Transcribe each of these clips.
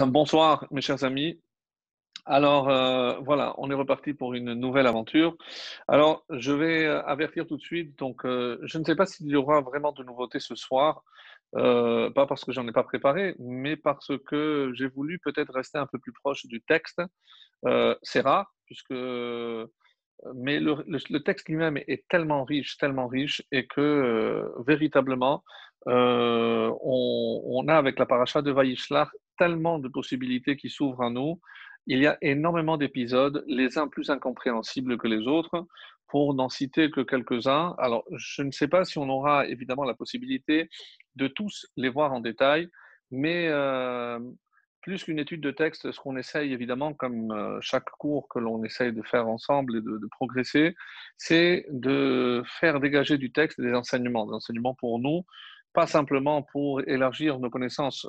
Bonsoir mes chers amis. Alors, voilà, on est reparti pour une nouvelle aventure. Alors, je vais, avertir tout de suite, donc, je ne sais pas s'il y aura vraiment de nouveautés ce soir, pas parce que j'en ai pas préparé, mais parce que j'ai voulu peut-être rester un peu plus proche du texte. C'est rare puisque, mais le texte lui-même est tellement riche et que, véritablement, on a avec la paracha de Vaïshlach tellement de possibilités qui s'ouvrent à nous. Il y a énormément d'épisodes, les uns plus incompréhensibles que les autres. Pour n'en citer que quelques-uns, alors je ne sais pas si on aura évidemment la possibilité de tous les voir en détail, mais plus qu'une étude de texte, ce qu'on essaye évidemment, comme chaque cours que l'on essaye de faire ensemble et de progresser, c'est de faire dégager du texte des enseignements pour nous, pas simplement pour élargir nos connaissances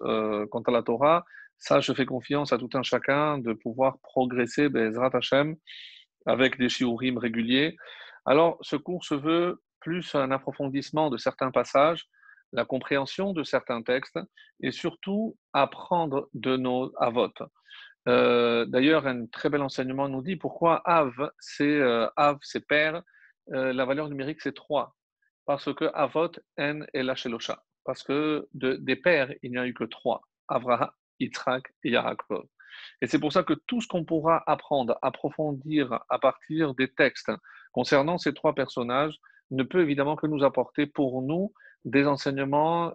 quant à la Torah. Ça, je fais confiance à tout un chacun de pouvoir progresser, Bezrat Hashem, avec des shiurim réguliers. Alors, ce cours se veut plus un approfondissement de certains passages, la compréhension de certains textes et surtout apprendre de nos avot. D'ailleurs, un très bel enseignement nous dit pourquoi Av, c'est père, la valeur numérique c'est 3. Parce que Avot, En et Lachelosha. Parce que des pères, il n'y a eu que 3. Avraham, Yitzhak et Yaakov. Et c'est pour ça que tout ce qu'on pourra apprendre, approfondir à partir des textes concernant ces 3 personnages ne peut évidemment que nous apporter pour nous des enseignements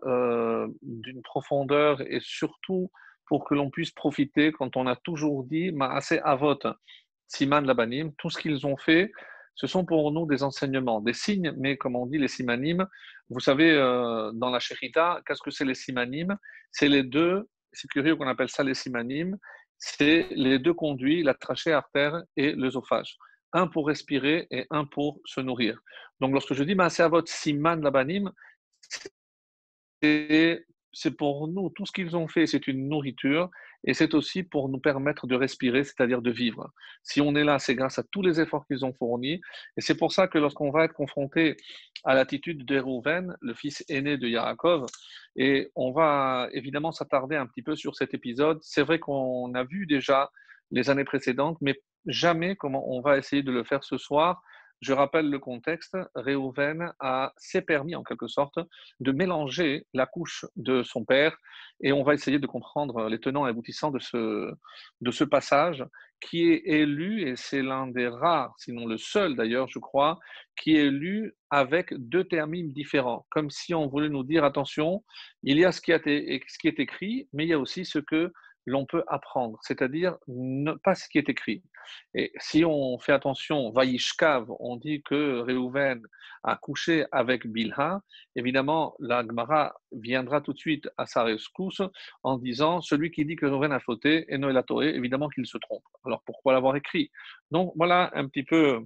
d'une profondeur et surtout pour que l'on puisse profiter quand on a toujours dit Maaseh Avot, Siman Labanim, tout ce qu'ils ont fait, ce sont pour nous des enseignements, des signes, mais comme on dit les simanim, vous savez, dans la Shechita, qu'est-ce que c'est les simanim? C'est les deux, c'est curieux qu'on appelle ça les simanim, c'est les deux conduits, la trachée artère et l'œsophage. Un pour respirer et un pour se nourrir. Donc lorsque je dis Maaseh Avot Siman Labanim, c'est c'est pour nous, tout ce qu'ils ont fait, c'est une nourriture et c'est aussi pour nous permettre de respirer, c'est-à-dire de vivre. Si on est là, c'est grâce à tous les efforts qu'ils ont fournis et c'est pour ça que lorsqu'on va être confronté à l'attitude de Réhouven, le fils aîné de Yaakov, et on va évidemment s'attarder un petit peu sur cet épisode, c'est vrai qu'on a vu déjà les années précédentes, mais jamais comment on va essayer de le faire ce soir. Je rappelle le contexte, Réhouven s'est permis en quelque sorte de mélanger la couche de son père et on va essayer de comprendre les tenants et aboutissants de ce passage qui est lu, et c'est l'un des rares, sinon le seul d'ailleurs, je crois, qui est lu avec 2 termes différents, comme si on voulait nous dire, attention, il y a ce qui est écrit, mais il y a aussi ce que l'on peut apprendre, c'est-à-dire pas ce qui est écrit. Et si on fait attention, Vaishkav, on dit que Réhouven a couché avec Bilha. Évidemment, la Gemara viendra tout de suite à sa rescousse en disant celui qui dit que Reuven a fauté et Noël a toré, évidemment qu'il se trompe. Alors pourquoi l'avoir écrit? Donc voilà un petit peu,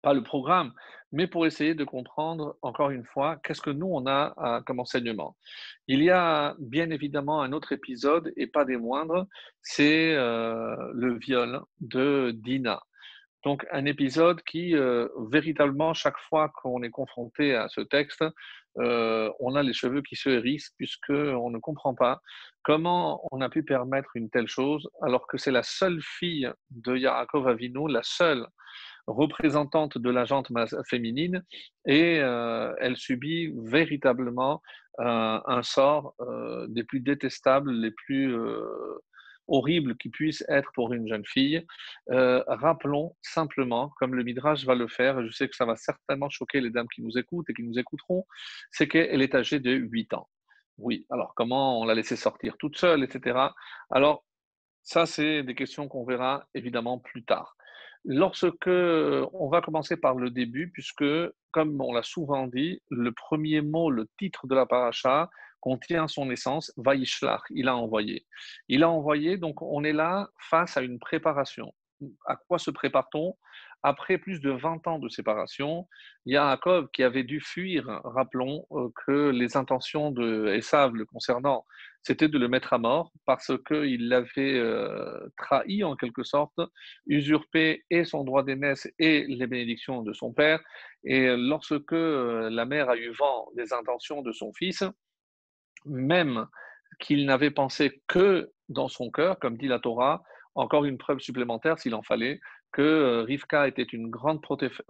pas le programme, mais pour essayer de comprendre encore une fois qu'est-ce que nous on a comme enseignement. Il y a bien évidemment un autre épisode et pas des moindres, c'est le viol de Dina. Donc un épisode qui, véritablement, chaque fois qu'on est confronté à ce texte, on a les cheveux qui se hérissent puisqu'on ne comprend pas comment on a pu permettre une telle chose alors que c'est la seule fille de Yaakov Avinu, la seule représentante de la jante féminine, et elle subit véritablement un sort des plus détestables, les plus horribles qui puissent être pour une jeune fille. Rappelons simplement, comme le Midrash va le faire, et je sais que ça va certainement choquer les dames qui nous écoutent et qui nous écouteront, c'est qu'elle est âgée de 8 ans. Oui, alors comment on l'a laissée sortir toute seule, etc. Alors, ça, c'est des questions qu'on verra évidemment plus tard. Lorsque on va commencer par le début, puisque, comme on l'a souvent dit, le premier mot, le titre de la paracha, contient son essence, Vaishlach, il a envoyé. Il a envoyé, donc on est là face à une préparation. À quoi se prépare-t-on? Après plus de 20 ans de séparation, Yaakov, qui avait dû fuir, rappelons que les intentions de Esav le concernant, c'était de le mettre à mort parce qu'il l'avait trahi en quelque sorte, usurpé et son droit d'aînesse et les bénédictions de son père. Et lorsque la mère a eu vent des intentions de son fils, même qu'il n'avait pensé que dans son cœur, comme dit la Torah, encore une preuve supplémentaire s'il en fallait, que Rivka était une grande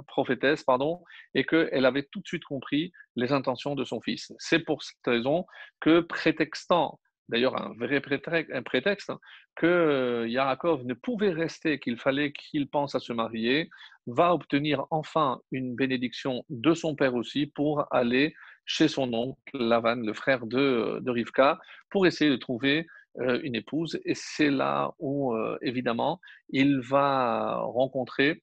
prophétesse, pardon, et qu'elle avait tout de suite compris les intentions de son fils. C'est pour cette raison que, prétextant, d'ailleurs un vrai prétexte, hein, que Yaakov ne pouvait rester, qu'il fallait qu'il pense à se marier, va obtenir enfin une bénédiction de son père aussi pour aller chez son oncle Lavan, le frère de Rivka, pour essayer de trouver une épouse. Et c'est là où, évidemment, il va rencontrer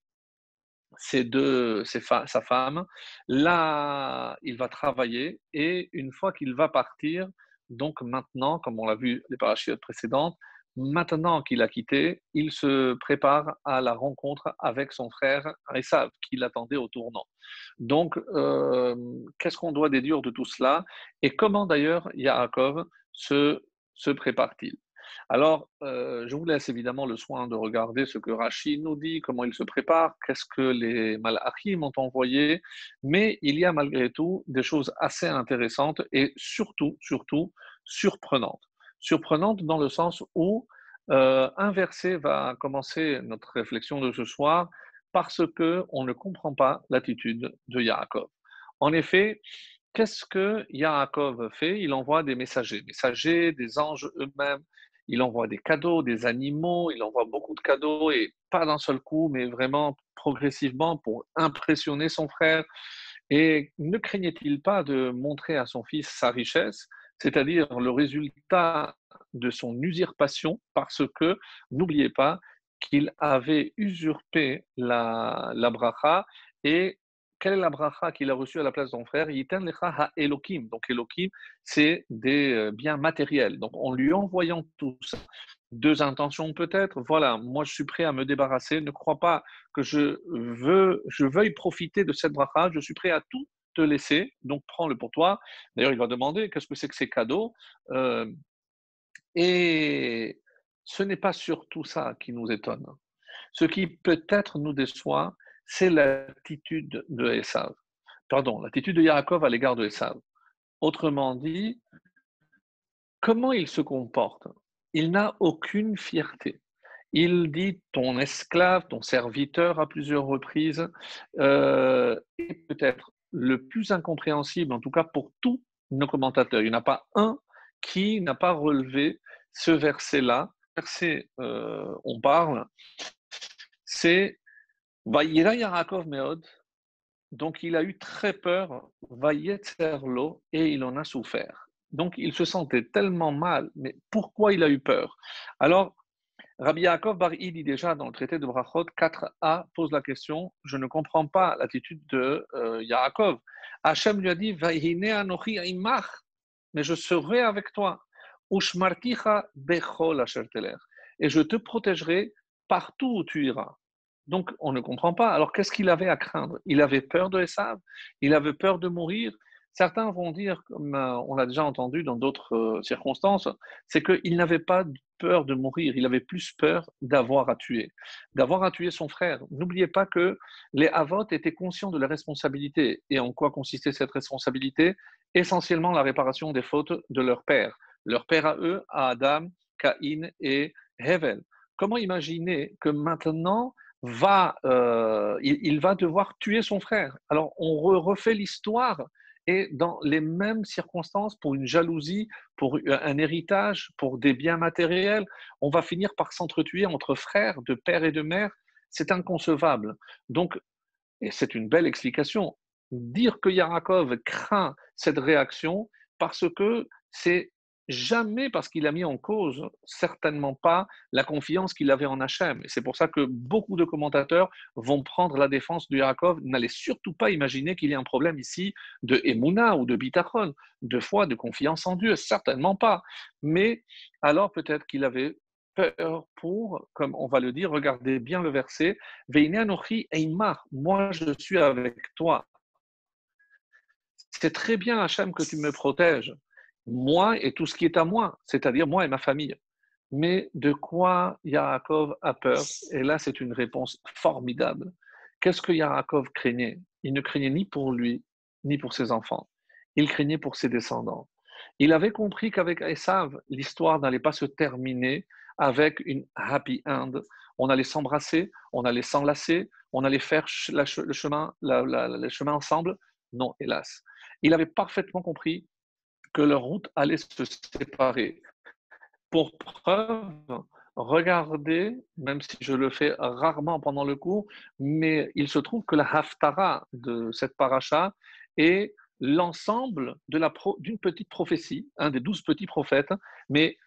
sa femme. Là, il va travailler et une fois qu'il va partir, donc maintenant, comme on l'a vu les parachutes précédentes, maintenant qu'il a quitté, il se prépare à la rencontre avec son frère Esav, qui l'attendait au tournant. Donc, qu'est-ce qu'on doit déduire de tout cela et comment d'ailleurs Yaakov se prépare-t-il? Alors, je vous laisse évidemment le soin de regarder ce que Rachid nous dit, comment il se prépare, qu'est-ce que les Malachim ont envoyé, mais il y a malgré tout des choses assez intéressantes et surtout surprenantes. Surprenantes dans le sens où un verset va commencer notre réflexion de ce soir parce qu'on ne comprend pas l'attitude de Yaakov. En effet, qu'est-ce que Yaakov fait? Il envoie des messagers, des anges eux-mêmes. Il envoie des cadeaux, des animaux, il envoie beaucoup de cadeaux et pas d'un seul coup, mais vraiment progressivement pour impressionner son frère. Et ne craignait-il pas de montrer à son fils sa richesse, c'est-à-dire le résultat de son usurpation, parce que n'oubliez pas qu'il avait usurpé la bracha et quelle est la bracha qu'il a reçue à la place de son frère? Yiten lecha ha Elokim. Donc Elokim, c'est des biens matériels. Donc en lui envoyant tout ça, deux intentions peut-être. Voilà, moi je suis prêt à me débarrasser. Ne crois pas que je veuille profiter de cette bracha. Je suis prêt à tout te laisser. Donc prends-le pour toi. D'ailleurs, il va demander qu'est-ce que c'est que ces cadeaux. Euh, et ce n'est pas surtout ça qui nous étonne. Ce qui peut-être nous déçoit, c'est l'attitude de Esav. Pardon, l'attitude de Yaakov à l'égard de Esav. Autrement dit, comment il se comporte? Il n'a aucune fierté. Il dit ton esclave, ton serviteur à plusieurs reprises, et peut-être le plus incompréhensible, en tout cas pour tous nos commentateurs. Il n'y en a pas un qui n'a pas relevé ce verset-là. Verset, on parle, c'est Vayira Yaakov Meod. Donc il a eu très peur, Vayetserlo, et il en a souffert. Donc il se sentait tellement mal, mais pourquoi il a eu peur? Alors, Rabbi Yaakov Bar-I dit déjà dans le traité de Brachot 4a, pose la question, je ne comprends pas l'attitude de Yaakov. Hachem lui a dit, Vayhine anochi imach, mais je serai avec toi. Ushmarticha bechol asher teler, et je te protégerai partout où tu iras. Donc on ne comprend pas. Alors qu'est-ce qu'il avait à craindre? Il avait peur de Esav, il avait peur de mourir. Certains vont dire, comme on l'a déjà entendu dans d'autres circonstances, c'est qu'il n'avait pas peur de mourir, il avait plus peur d'avoir à tuer son frère. N'oubliez pas que les Havot étaient conscients de la responsabilité. Et en quoi consistait cette responsabilité? Essentiellement la réparation des fautes de leur père. Leur père à eux, à Adam, Caïn et Hevel. Comment imaginer que maintenant, il va devoir tuer son frère? Alors on refait l'histoire et dans les mêmes circonstances, pour une jalousie, pour un héritage, pour des biens matériels, on va finir par s'entretuer entre frères, de père et de mère. C'est inconcevable. Donc, et c'est une belle explication, dire que Yaakov craint cette réaction parce que c'est jamais parce qu'il a mis en cause, certainement pas, la confiance qu'il avait en Hachem. Et c'est pour ça que beaucoup de commentateurs vont prendre la défense de Yaakov, n'allez surtout pas imaginer qu'il y a un problème ici de Emouna ou de Bitachon, de foi, de confiance en Dieu, certainement pas. Mais alors peut-être qu'il avait peur pour, comme on va le dire, regardez bien le verset, Veine anochi eimach, moi je suis avec toi. C'est très bien, Hachem, que tu me protèges, moi et tout ce qui est à moi, c'est-à-dire moi et ma famille. Mais de quoi Yaakov a peur? Et là, c'est une réponse formidable. Qu'est-ce que Yaakov craignait? Il ne craignait ni pour lui, ni pour ses enfants. Il craignait pour ses descendants. Il avait compris qu'avec Esav, l'histoire n'allait pas se terminer avec une happy end. On allait s'embrasser, on allait s'enlacer, on allait faire le chemin ensemble. Non, hélas. Il avait parfaitement compris que leur route allait se séparer. Pour preuve, regardez, même si je le fais rarement pendant le cours, mais il se trouve que la haftara de cette paracha est l'ensemble d'une petite prophétie, un des 12 petits prophètes, mais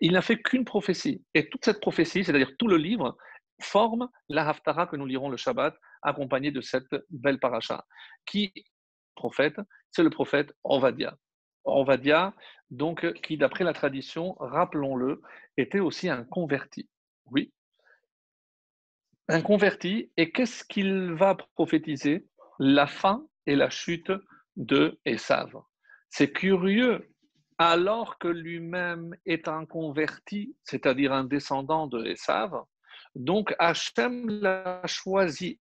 il n'a fait qu'une prophétie. Et toute cette prophétie, c'est-à-dire tout le livre, forme la haftara que nous lirons le Shabbat, accompagnée de cette belle paracha. Qui prophète? C'est le prophète Ovadia. Ovadia, donc, qui, d'après la tradition, rappelons-le, était aussi un converti. Oui, un converti. Et qu'est-ce qu'il va prophétiser? La fin et la chute de Esav. C'est curieux, alors que lui-même est un converti, c'est-à-dire un descendant de Esav. Donc Hachem l'a choisi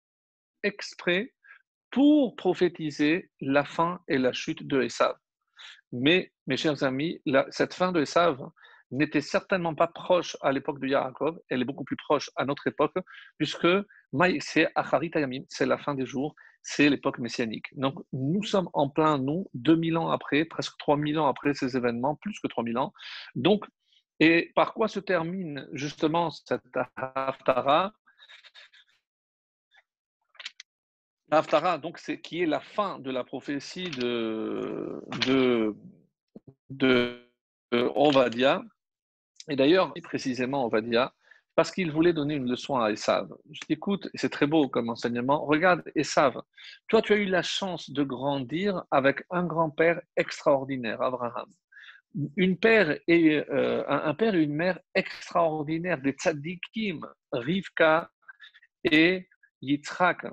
exprès pour prophétiser la fin et la chute de Esav. Mais, mes chers amis, cette fin de Esav n'était certainement pas proche à l'époque de Yaakov, elle est beaucoup plus proche à notre époque, puisque c'est Acharit Hayamim, c'est la fin des jours, c'est l'époque messianique. Donc nous sommes en plein, nous, 2000 ans après, presque 3000 ans après ces événements, plus que 3000 ans. Donc, et par quoi se termine justement cette Haftara? L'Haftara, donc, c'est qui est la fin de la prophétie de Ovadia. Et d'ailleurs, précisément Ovadia, parce qu'il voulait donner une leçon à Esav. Je t'écoute, c'est très beau comme enseignement. Regarde, Esav, toi, tu as eu la chance de grandir avec un grand-père extraordinaire, Abraham. Un père et une mère extraordinaires, des tzadikim, Rivka et Yitzhak.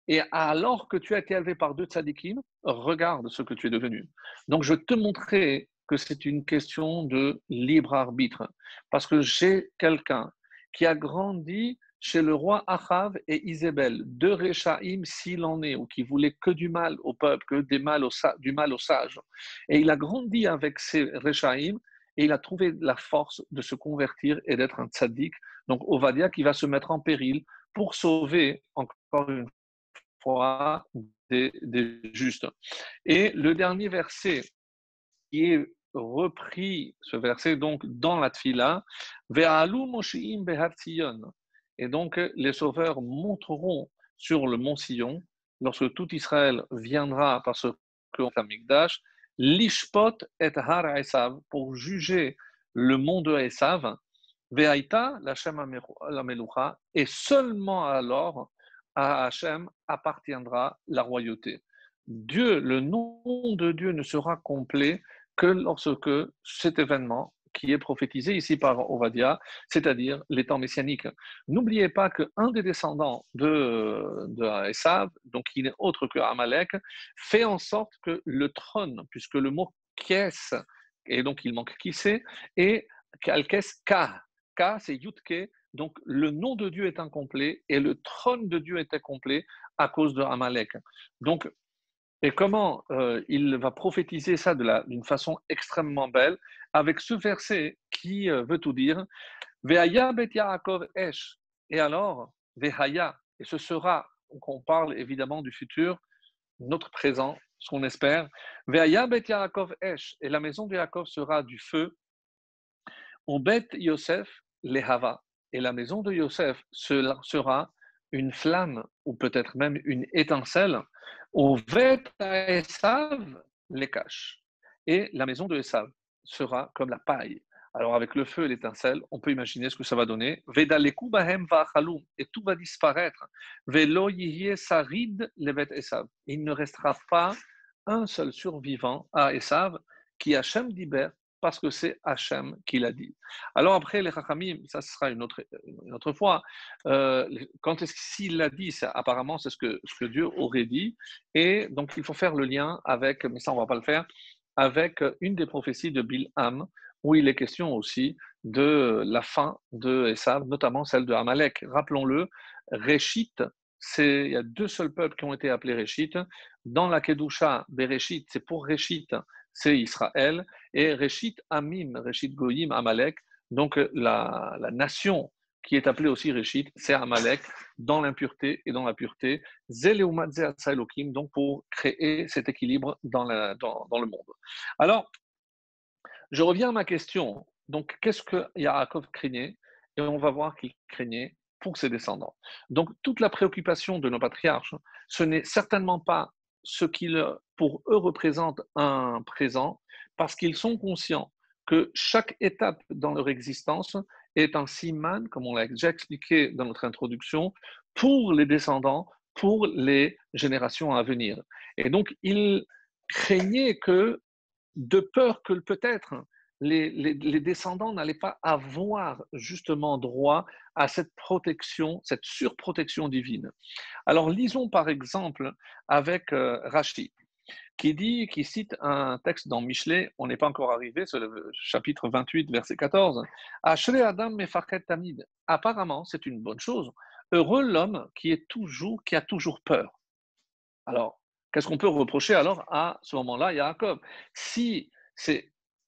Et alors que tu as été élevé par deux tzadikim, regarde ce que tu es devenu. Donc, je te montrais que c'est une question de libre arbitre. Parce que j'ai quelqu'un qui a grandi chez le roi Achav et Isabelle, deux Réchaïm s'il en est, ou qui voulaient que du mal au peuple, que du mal aux sages. Et il a grandi avec ces Réchaïm et il a trouvé la force de se convertir et d'être un tzaddik. Donc, Ovadia qui va se mettre en péril pour sauver, encore une fois, des justes. Et le dernier verset qui est repris, ce verset donc dans la Tfila, Ve'alu Moshiim Behar Tzion. Et donc les sauveurs monteront sur le mont Sion lorsque tout Israël viendra parce que on Mikdash, l'Ishpot et Har Esav pour juger le mont de Esav, Ve'aita l'Hashem Amelucha, et seulement alors à Hachem appartiendra la royauté. Dieu, le nom de Dieu ne sera complet que lorsque cet événement qui est prophétisé ici par Ovadia, c'est-à-dire les temps messianiques. N'oubliez pas qu'un des descendants de Esav, donc qui n'est autre que Amalek, fait en sorte que le trône, puisque le mot Kes, et donc il manque qui c'est, et Kalkes Ka. Ka, c'est Yutke, donc le nom de Dieu est incomplet et le trône de Dieu est incomplet à cause de Amalek. Donc, et comment il va prophétiser ça d'une façon extrêmement belle avec ce verset qui veut tout dire. Ve'aya bet Yaakov esh. Et alors, Ve'haya. Et ce sera, donc on parle évidemment du futur, notre présent, ce qu'on espère. Ve'aya bet Yaakov esh. Et la maison de Yaakov sera du feu. Bet Yosef lehava. Et la maison de Yosef sera une flamme, ou peut-être même une étincelle. Au vet Esav les cache. Et la maison de Esav sera comme la paille. Alors avec le feu et l'étincelle, on peut imaginer ce que ça va donner. Vedaleku bahem va'achalum. Et tout va disparaître. Velo yihye sarid levet Esav. Il ne restera pas un seul survivant à Esav qui Hachem d'Iber, parce que c'est Hachem qui l'a dit. Alors après, les Chachamim, ça sera une autre fois. Quand est-ce s'il l'a dit, apparemment c'est ce que Dieu aurait dit. Et donc il faut faire le lien avec, mais ça on ne va pas le faire, avec une des prophéties de Bilham, où il est question aussi de la fin de Esav, notamment celle de Amalek. Rappelons-le, Réchit, il y a deux seuls peuples qui ont été appelés Réchit. Dans la Kedusha, Bereshit, c'est pour Réchit c'est Israël, et Réchit Amim, Réchit Goyim, Amalek, donc la nation qui est appelée aussi Réchit, c'est Amalek, dans l'impureté et dans la pureté, Zeleumadze Atsa Elohim, donc pour créer cet équilibre dans le monde. Alors, je reviens à ma question. Donc, qu'est-ce que Yaakov craignait? Et on va voir qu'il craignait pour ses descendants. Donc, toute la préoccupation de nos patriarches, ce n'est certainement pas ce qu'il, pour eux, représente un présent, parce qu'ils sont conscients que chaque étape dans leur existence est un siman, comme on l'a déjà expliqué dans notre introduction, pour les descendants, pour les générations à venir. Et donc, ils craignaient que de peur que peut-être les descendants n'allaient pas avoir justement droit à cette protection, cette surprotection divine. Alors lisons par exemple avec Rashi, qui cite un texte dans Michelet, on n'est pas encore arrivé, c'est le chapitre 28, verset 14. Ashrei Adam mefachet tamid. Apparemment, c'est une bonne chose. Heureux l'homme qui a toujours peur. Alors, qu'est-ce qu'on peut reprocher alors à ce moment-là à Yaakov? Si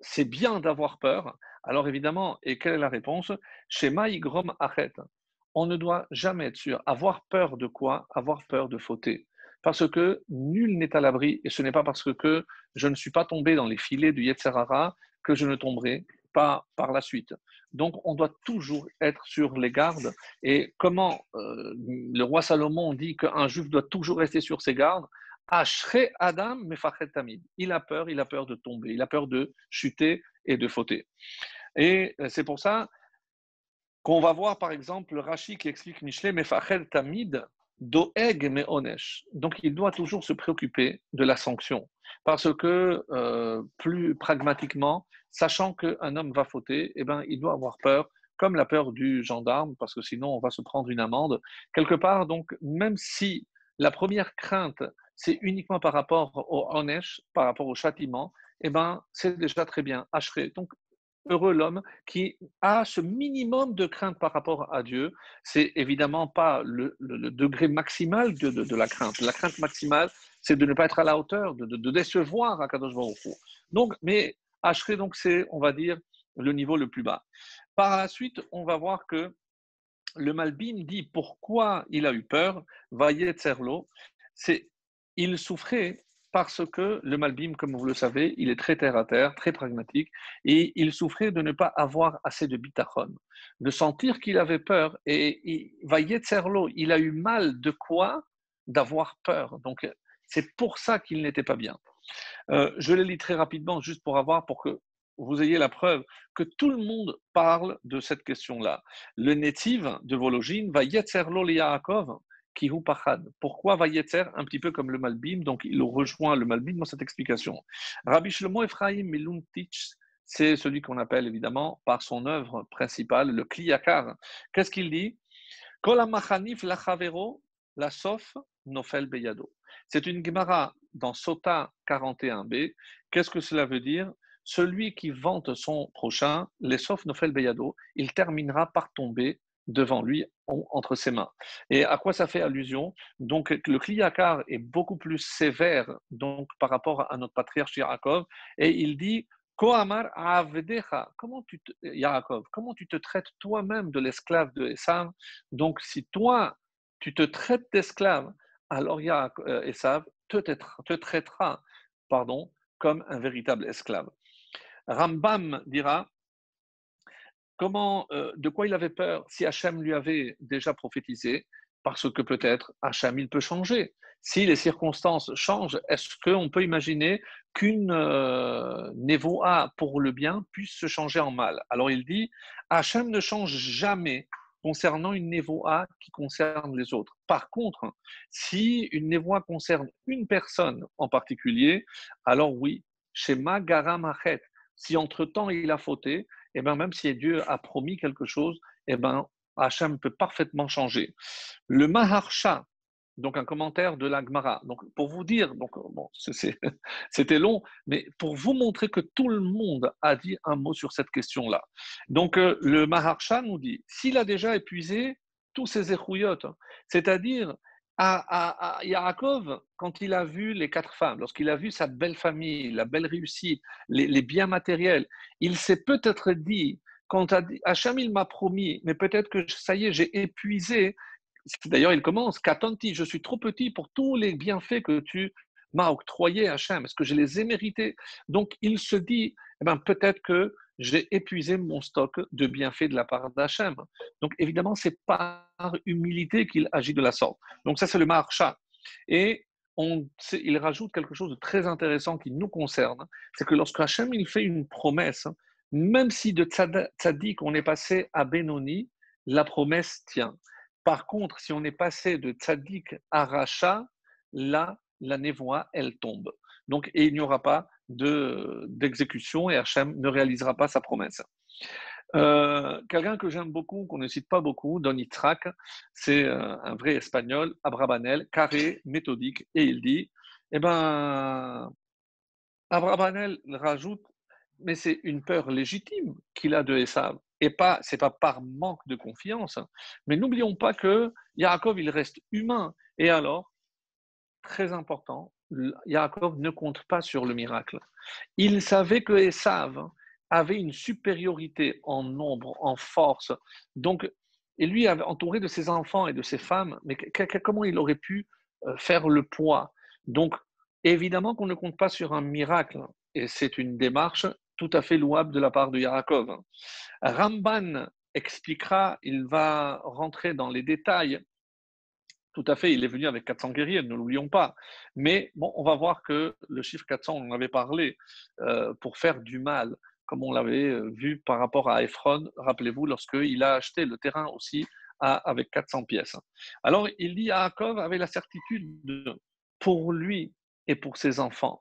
c'est bien d'avoir peur, alors évidemment, et quelle est la réponse? Shema igrom achet. On ne doit jamais être sûr. Avoir peur de quoi? Avoir peur de fauter. Parce que nul n'est à l'abri, et ce n'est pas parce que je ne suis pas tombé dans les filets du Yetzer Hara que je ne tomberai pas par la suite. Donc, on doit toujours être sur les gardes. Et comment le roi Salomon dit qu'un juif doit toujours rester sur ses gardes? Ashrei Adam mefachet tamid. Il a peur de tomber, il a peur de chuter et de fauter. Et c'est pour ça qu'on va voir par exemple Rashi qui explique Michelet mefachet tamid doeg meonesh. Donc il doit toujours se préoccuper de la sanction. Parce que plus pragmatiquement, sachant qu'un homme va fauter, eh ben, il doit avoir peur, comme la peur du gendarme, parce que sinon on va se prendre une amende. Quelque part, donc, même si la première crainte, c'est uniquement par rapport au onesh, par rapport au châtiment, eh ben, c'est déjà très bien. Ashrei. Donc, heureux l'homme qui a ce minimum de crainte par rapport à Dieu. C'est évidemment pas le degré maximal de la crainte. La crainte maximale, c'est de ne pas être à la hauteur, de décevoir Akadosh Baruch Hu. Donc, mais Ashrei, donc, c'est, on va dire, le niveau le plus bas. Par la suite, on va voir que le Malbim dit pourquoi il a eu peur, Vayetzerlo, c'est il souffrait parce que le Malbim, comme vous le savez, il est très terre à terre, très pragmatique, et il souffrait de ne pas avoir assez de bitachon, de sentir qu'il avait peur, et Vayetzerlo, il a eu mal de quoi? D'avoir peur. Donc c'est pour ça qu'il n'était pas bien. Je les lis très rapidement, juste pour que vous ayez la preuve que tout le monde parle de cette question-là. Le Netiv de Vologine va Yetzer lo Yaakov qui hu pachad. Pourquoi va Yetzer? Un petit peu comme le Malbim, donc il rejoint le Malbim dans cette explication. Rabbi Shlomo Ephraim Miluntich, c'est celui qu'on appelle évidemment par son œuvre principale, le Kliyakar. Qu'est-ce qu'il dit? Kol hamachanif lachavero, la sof nofel beyado. C'est une Gemara dans Sota 41b. Qu'est-ce que cela veut dire? Celui qui vante son prochain, les sof nofel beyado, il terminera par tomber devant lui entre ses mains. Et à quoi ça fait allusion? Donc le Kliyakar est beaucoup plus sévère donc par rapport à notre patriarche Yaakov, et il dit Kohamar Avdecha, Yaakov, comment tu te traites toi-même de l'esclave de Esav? Donc, si toi, tu te traites d'esclave, alors Esav te traitera pardon, comme un véritable esclave. Rambam dira de quoi il avait peur si Hachem lui avait déjà prophétisé, parce que peut-être Hachem, il peut changer. Si les circonstances changent, est-ce qu'on peut imaginer qu'une névoa pour le bien puisse se changer en mal? Alors il dit, Hachem ne change jamais concernant une névoa qui concerne les autres. Par contre, si une névoa concerne une personne en particulier, alors oui, Shema Garam Achet, si entre-temps il a fauté, et bien même si Dieu a promis quelque chose, et ben Hachem peut parfaitement changer. Le Maharsha, donc un commentaire de la Gemara. Donc pour vous dire, donc bon, c'était long, mais pour vous montrer que tout le monde a dit un mot sur cette question-là. Donc le Maharsha nous dit, s'il a déjà épuisé tous ses échouillotes, c'est-à-dire à Yaakov, quand il a vu les quatre femmes, lorsqu'il a vu sa belle famille, la belle réussite, les biens matériels, il s'est peut-être dit, quand Hachem il m'a promis, mais peut-être que ça y est, j'ai épuisé. D'ailleurs, il commence, Katanti, je suis trop petit pour tous les bienfaits que tu m'as octroyés, Hachem, est-ce que je les ai mérités? Donc, il se dit, eh ben, peut-être que j'ai épuisé mon stock de bienfaits de la part d'Hachem. Donc, évidemment, c'est par humilité qu'il agit de la sorte. Donc, ça, c'est le marcha. Et il rajoute quelque chose de très intéressant qui nous concerne, c'est que lorsque Hachem il fait une promesse, même si de tzaddik on est passé à Benoni, la promesse tient. Par contre, si on est passé de tzaddik à racha, là, la névoie, elle tombe. Donc, et il n'y aura pas d'exécution et Hachem ne réalisera pas sa promesse. Quelqu'un que j'aime beaucoup, qu'on ne cite pas beaucoup, Don Yitzhak, c'est un vrai espagnol, Abrabanel, carré, méthodique, et il dit, eh ben, Abrabanel rajoute, mais c'est une peur légitime qu'il a de Esav, et pas, c'est pas par manque de confiance, mais n'oublions pas que Yaakov, il reste humain, et alors, très important, Yaakov ne compte pas sur le miracle. Il savait que Esav avait une supériorité en nombre, en force. Donc, et lui, entouré de ses enfants et de ses femmes, mais comment il aurait pu faire le poids? Donc, évidemment qu'on ne compte pas sur un miracle. Et c'est une démarche tout à fait louable de la part de Yaakov. Ramban expliquera, il va rentrer dans les détails. Tout à fait, il est venu avec 400 guerriers, ne l'oublions pas. Mais bon, on va voir que le chiffre 400, on en avait parlé, pour faire du mal, comme on l'avait vu par rapport à Ephron, rappelez-vous, lorsqu'il a acheté le terrain aussi avec 400 pièces. Alors, il dit à Yaakov avait la certitude pour lui et pour ses enfants.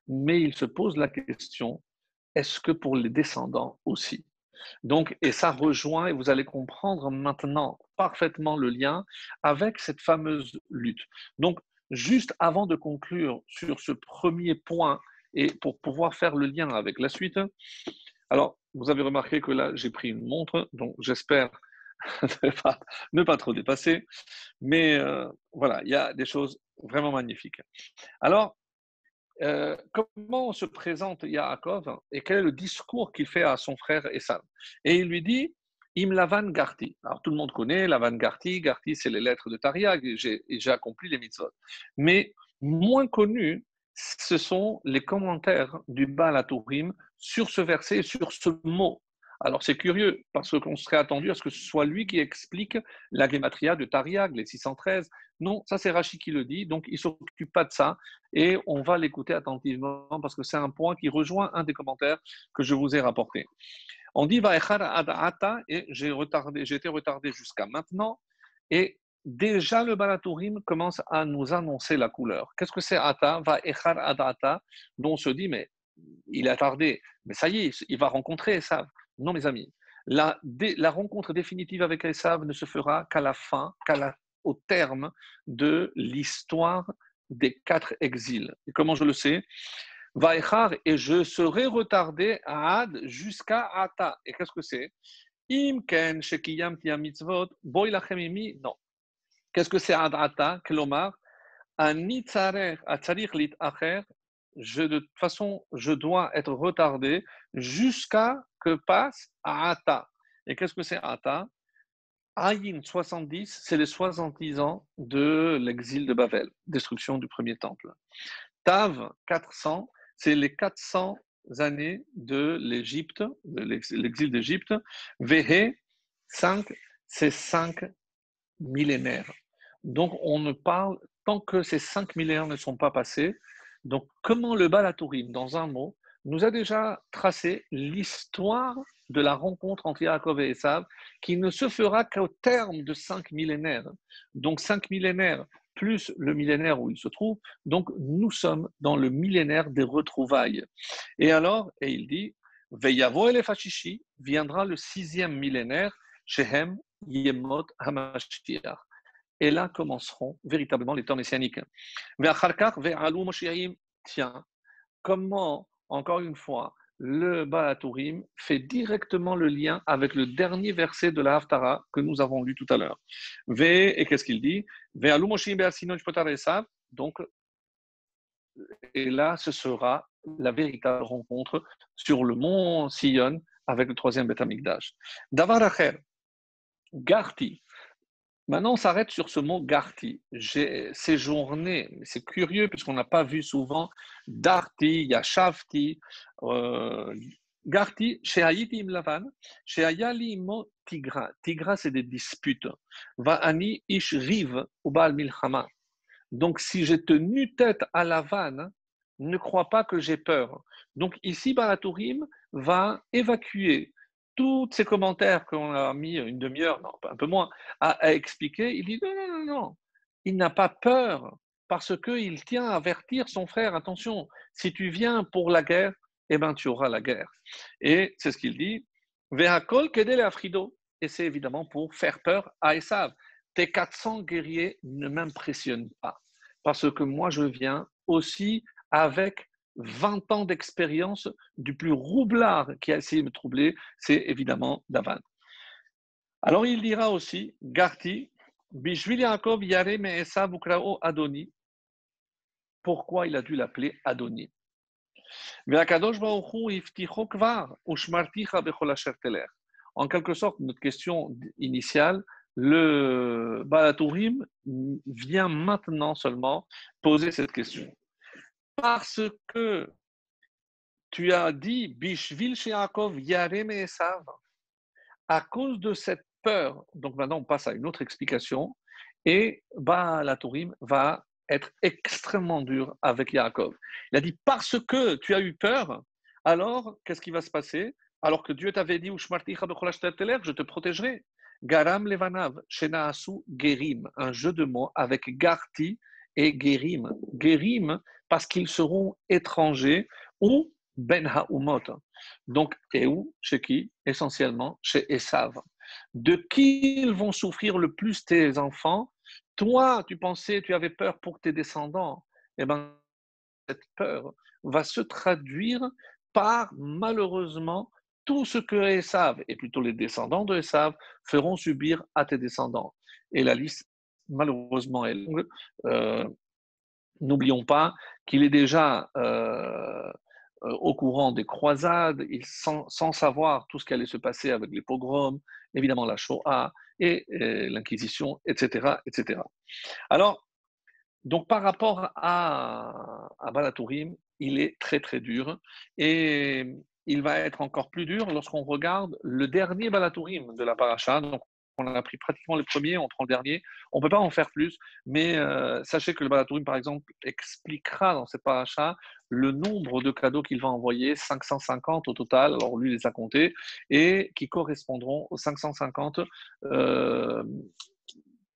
Mais il se pose la question, est-ce que pour les descendants aussi? Donc, et ça rejoint, et vous allez comprendre maintenant parfaitement le lien avec cette fameuse lutte. Donc, juste avant de conclure sur ce premier point, et pour pouvoir faire le lien avec la suite, alors, vous avez remarqué que là, j'ai pris une montre, donc j'espère ne pas trop dépasser, mais voilà, il y a des choses vraiment magnifiques. Alors, comment se présente Yaakov et quel est le discours qu'il fait à son frère Esav. Et il lui dit, Im Lavan Garti. Alors tout le monde connaît Lavan Garti. Garti, c'est les lettres de Tariag et j'ai accompli les mitzvot. Mais moins connu, ce sont les commentaires du Baal HaTurim sur ce verset et sur ce mot. Alors c'est curieux parce qu'on serait attendu à ce que ce soit lui qui explique la gématria de Tariag, les 613. Non, ça c'est Rashi qui le dit, donc il ne s'occupe pas de ça et on va l'écouter attentivement parce que c'est un point qui rejoint un des commentaires que je vous ai rapporté. On dit Vaechar ad ata et j'ai été retardé jusqu'à maintenant et déjà le Balatourim commence à nous annoncer la couleur. Qu'est-ce que c'est ata? Vaechar ad ata, dont on se dit mais il a tardé, mais ça y est, il va rencontrer Esav. Non mes amis, la rencontre définitive avec Esav ne se fera qu'à la fin, au terme de l'histoire des 4 exils. Et comment je le sais? Vaïchar, et je serai retardé à Ad jusqu'à Ata. Et qu'est-ce que c'est? Imken shekiyam tia mitzvot, boy lachem imi. Non. Qu'est-ce que c'est Ad Ata? Kelomar, ani tzarer, atzarir lit acher. De toute façon, je dois être retardé jusqu'à que passe à Ata. Et qu'est-ce que c'est Ata? Ayin 70, c'est les 70 ans de l'exil de Babel, destruction du premier temple. Tav 400, c'est les 400 années de l'Égypte, de l'exil d'Égypte. Vehe 5, c'est 5 millénaires. Donc on ne parle, tant que ces 5 millénaires ne sont pas passés, donc comment le Balatourim, dans un mot, nous a déjà tracé l'histoire de la rencontre entre Yaakov et Esav, qui ne se fera qu'au terme de 5 millénaires. Donc 5 millénaires plus le millénaire où il se trouve, donc nous sommes dans le millénaire des retrouvailles. Et alors, et il dit, Veyavo el Fashishi, viendra le 6e millénaire, Shehem Yemot Hamashiach. Et là commenceront véritablement les temps messianiques. Tiens, comment, encore une fois, le Baal fait directement le lien avec le dernier verset de la Haftara que nous avons lu tout à l'heure. Et qu'est-ce qu'il dit? Donc, et là, ce sera la véritable rencontre sur le mont Sion avec le troisième Beth Amikdash. Davar Acher, Garti. Maintenant, on s'arrête sur ce mot Garti. J'ai séjourné, c'est curieux puisqu'on n'a pas vu souvent Darti, Yashavti, Garti, chez Haïti Imlavan, chez Ayali Imo Tigra. Tigra, c'est des disputes. Va'ani Ish Riv, Ubal Milchama. Donc, si j'ai tenu tête à la vanne, ne crois pas que j'ai peur. Donc, ici, Balatourim va évacuer tous ces commentaires qu'on a mis une demi-heure, non, un peu moins, à expliquer. Il dit non, non, non, non. Il n'a pas peur parce qu'il tient à avertir son frère. Attention, si tu viens pour la guerre, eh ben, tu auras la guerre. Et c'est ce qu'il dit. Vehakol kedele afrido. Et c'est évidemment pour faire peur à Esav. Tes 400 guerriers ne m'impressionnent pas. Parce que moi, je viens aussi avec 20 ans d'expérience du plus roublard qui a essayé de me troubler, c'est évidemment Davan. Alors il dira aussi, Garti, Bishvil Yaakov Yare Me'esav Ukrao Adoni. Pourquoi il a dû l'appeler Adoni? En quelque sorte, notre question initiale, le Balatourim vient maintenant seulement poser cette question. Parce que tu as dit Bishvil Yaakov Yarem Esav, à cause de cette peur, donc maintenant on passe à une autre explication, et Balatourim va être extrêmement dur avec Yaakov. Il a dit parce que tu as eu peur, alors qu'est-ce qui va se passer? Alors que Dieu t'avait dit je te protégerai. Garam Levanav, Shenaasu Gerim, un jeu de mots avec Garti et Gerim. Gerim, parce qu'ils seront étrangers, ou Ben Haumot. Donc, et où? Chez qui? Essentiellement chez Esav. De qui ils vont souffrir le plus tes enfants? Toi, tu pensais, tu avais peur pour tes descendants. Eh bien, cette peur va se traduire par, malheureusement, tout ce que Esav, et plutôt les descendants de Esav, feront subir à tes descendants. Et la liste, malheureusement, est longue. N'oublions pas qu'il est déjà au courant des croisades, sans savoir tout ce qui allait se passer avec les pogroms, évidemment la Shoah et l'Inquisition, etc., etc. Alors, donc par rapport à Balatourim, il est très très dur et il va être encore plus dur lorsqu'on regarde le dernier Balatourim de la paracha. Donc on a pris pratiquement le premier, on prend le dernier. On ne peut pas en faire plus, mais sachez que le Balatourim, par exemple, expliquera dans cette paracha le nombre de cadeaux qu'il va envoyer, 550 au total, alors lui les a comptés, et qui correspondront aux 550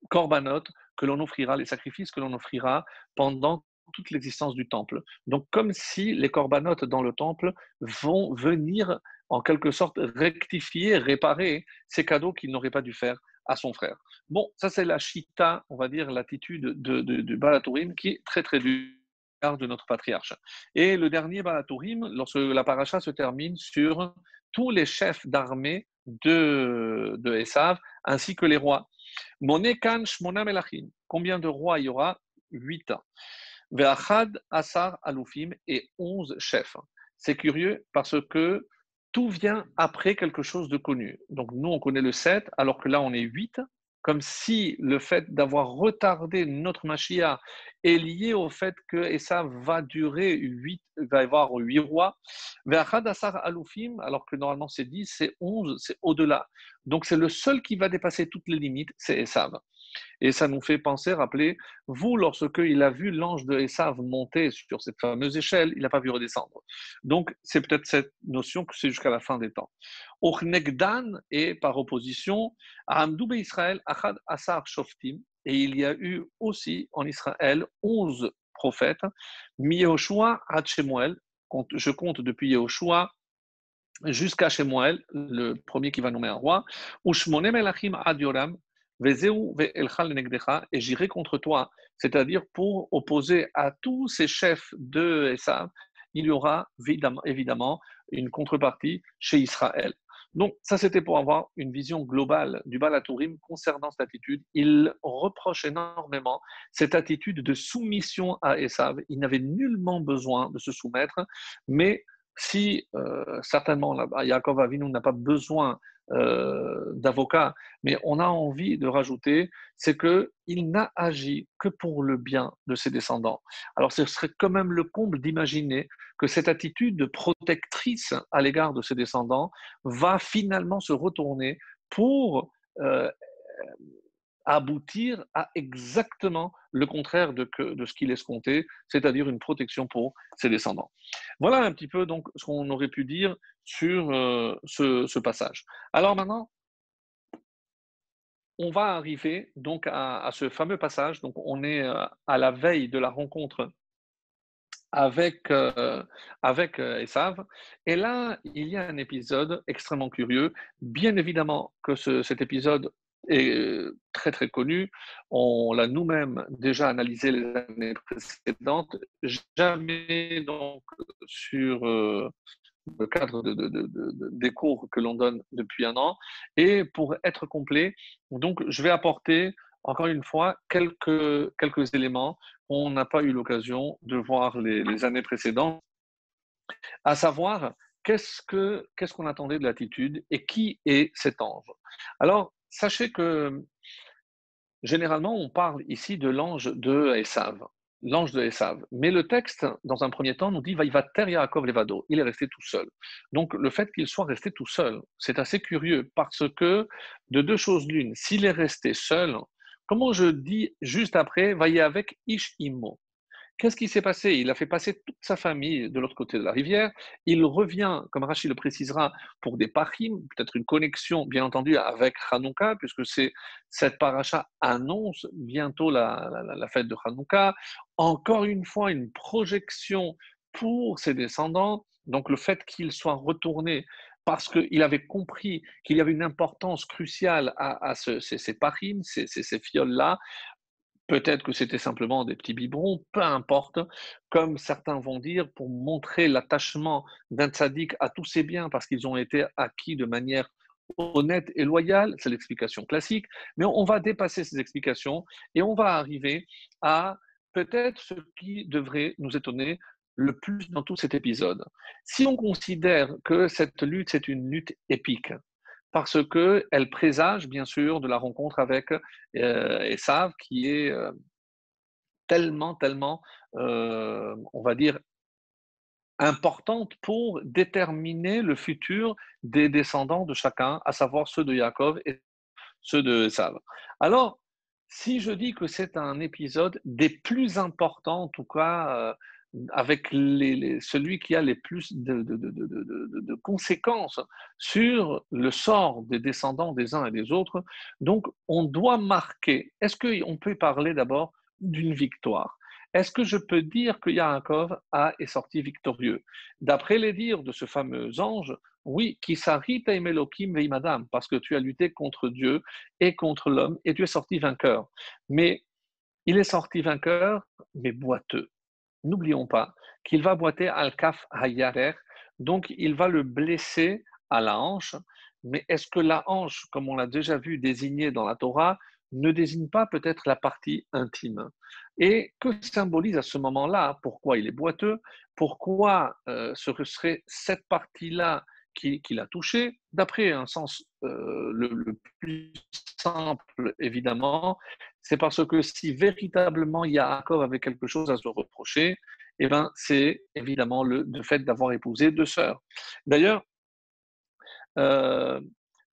korbanot que l'on offrira, les sacrifices que l'on offrira pendant toute l'existence du temple. Donc, comme si les corbanotes dans le temple vont venir en quelque sorte rectifier, réparer ces cadeaux qu'il n'aurait pas dû faire à son frère. Bon, ça c'est la chita, on va dire l'attitude de Balatourim qui est très très dure de notre patriarche. Et le dernier Balatourim, lorsque la paracha se termine sur tous les chefs d'armée de Esav, ainsi que les rois. Monekan Shmona Melachim. Combien de rois il y aura? 8 ans. Ve'achad Asar Alufim et 11 chefs. C'est curieux parce que tout vient après quelque chose de connu. Donc nous, on connaît le 7, alors que là, on est 8. Comme si le fait d'avoir retardé notre Mashiach est lié au fait que ça va durer 8, va y avoir 8 rois. Ve'achad Asar Alufim, alors que normalement c'est 10, c'est 11, c'est au-delà. Donc c'est le seul qui va dépasser toutes les limites, c'est Esav. Et ça nous fait penser, rappeler, vous, lorsque il a vu l'ange de Esav monter sur cette fameuse échelle, il n'a pas vu redescendre. Donc, c'est peut-être cette notion que c'est jusqu'à la fin des temps. Ochnegdan est par opposition à Amdoube Israël, Achad Asar Shoftim, et il y a eu aussi en Israël 11 prophètes, Mi-Yehoshua ad Shemuel, je compte depuis Yehoshua jusqu'à Shemuel, le premier qui va nommer un roi, Ushmonem Elachim ad Yoram, et j'irai contre toi, c'est-à-dire pour opposer à tous ces chefs de Esav, il y aura évidemment une contrepartie chez Israël. Donc, ça, c'était pour avoir une vision globale du Baal HaTurim concernant cette attitude. Il reproche énormément cette attitude de soumission à Esav. Il n'avait nullement besoin de se soumettre, mais si certainement Yaakov Avinu n'a pas besoin d'avocat, mais on a envie de rajouter, c'est qu'il n'a agi que pour le bien de ses descendants. Alors ce serait quand même le comble d'imaginer que cette attitude protectrice à l'égard de ses descendants va finalement se retourner pour aboutir à exactement le contraire de ce qu'il escomptait, c'est-à-dire une protection pour ses descendants. Voilà un petit peu donc ce qu'on aurait pu dire sur ce passage. Alors maintenant, on va arriver donc à ce fameux passage. Donc on est à la veille de la rencontre avec Esav. Et là, il y a un épisode extrêmement curieux. Bien évidemment que cet épisode est très très connu. On l'a nous-mêmes déjà analysé les années précédentes. Jamais donc sur le cadre des cours que l'on donne depuis un an. Et pour être complet, donc je vais apporter encore une fois quelques éléments qu'on n'a pas eu l'occasion de voir les années précédentes, à savoir qu'est-ce qu'on attendait de l'attitude et qui est cet ange. Alors, sachez que généralement, on parle ici de l'ange de Esav. L'ange de Esav. Mais le texte, dans un premier temps, nous dit Vaïvater Yaakov Levado. Il est resté tout seul. Donc, le fait qu'il soit resté tout seul, c'est assez curieux parce que, de deux choses l'une, s'il est resté seul, comment je dis juste après, Vaïe avec Ish Imo. Qu'est-ce qui s'est passé? Il a fait passer toute sa famille de l'autre côté de la rivière. Il revient, comme Rachid le précisera, pour des parim, peut-être une connexion, bien entendu, avec Hanouka, puisque cette paracha annonce bientôt la fête de Hanouka. Encore une fois, une projection pour ses descendants. Donc le fait qu'il soit retourné parce qu'il avait compris qu'il y avait une importance cruciale à ces parim, ces fioles-là. Peut-être que c'était simplement des petits biberons, peu importe, comme certains vont dire, pour montrer l'attachement d'un tzaddik à tous ses biens, parce qu'ils ont été acquis de manière honnête et loyale, c'est l'explication classique, mais on va dépasser ces explications et on va arriver à peut-être ce qui devrait nous étonner le plus dans tout cet épisode. Si on considère que cette lutte, c'est une lutte épique, parce qu'elle présage bien sûr de la rencontre avec Esav qui est tellement, on va dire, importante pour déterminer le futur des descendants de chacun, à savoir ceux de Yaakov et ceux de Esav. Alors, si je dis que c'est un épisode des plus importants, en tout cas, avec celui qui a les plus de conséquences sur le sort des descendants des uns et des autres, donc on doit marquer. Est-ce qu'on peut parler d'abord d'une victoire? Est-ce que je peux dire que Yaakov est sorti victorieux? D'après les dires de ce fameux ange, oui, qui sarita emelokim veimadam, parce que tu as lutté contre Dieu et contre l'homme, et tu es sorti vainqueur. Mais il est sorti vainqueur, mais boiteux. N'oublions pas qu'il va boiter al-kaf hayarer, donc il va le blesser à la hanche. Mais est-ce que la hanche, comme on l'a déjà vu désignée dans la Torah, ne désigne pas peut-être la partie intime? Et que symbolise à ce moment-là? Pourquoi il est boiteux? Pourquoi ce serait cette partie-là qui l'a touché? D'après un sens le plus simple, évidemment, c'est parce que si véritablement Yaakov avait quelque chose à se reprocher, eh ben, c'est évidemment le fait d'avoir épousé deux sœurs. D'ailleurs, euh,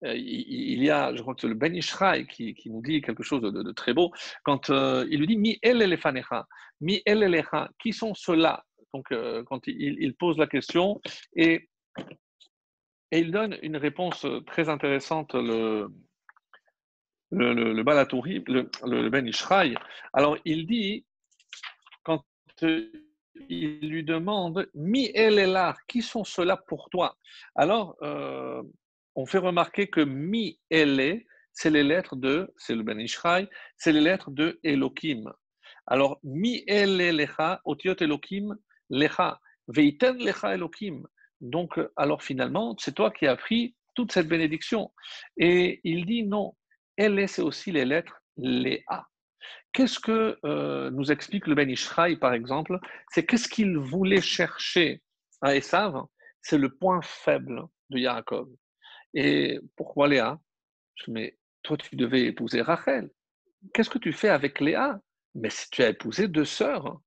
il y a, je crois que c'est le Ben Ishraï qui nous dit quelque chose de très beau, quand il lui dit Mi el elefanecha, mi el elecha, qui sont ceux-là? Donc, quand il pose la question, et, et il donne une réponse très intéressante, le Balatouri, le Ben Ishraï. Alors, il dit, quand il lui demande Mi el elah, qui sont ceux-là pour toi? Alors, on fait remarquer que Mi ele, c'est les lettres c'est le Ben Ishraï, c'est les lettres de Elohim. Alors, Mi el lecha, otiot Elohim, lecha. Veiten lecha Elokim. Donc, alors finalement, c'est toi qui as pris toute cette bénédiction. Et il dit non, elle, c'est aussi les lettres, les A. Qu'est-ce que nous explique le Ben Ishraï, par exemple? C'est qu'est-ce qu'il voulait chercher à Esav? C'est le point faible de Yaakov. Et pourquoi Léa? Mais toi, tu devais épouser Rachel. Qu'est-ce que tu fais avec Léa? Mais si tu as épousé deux sœurs.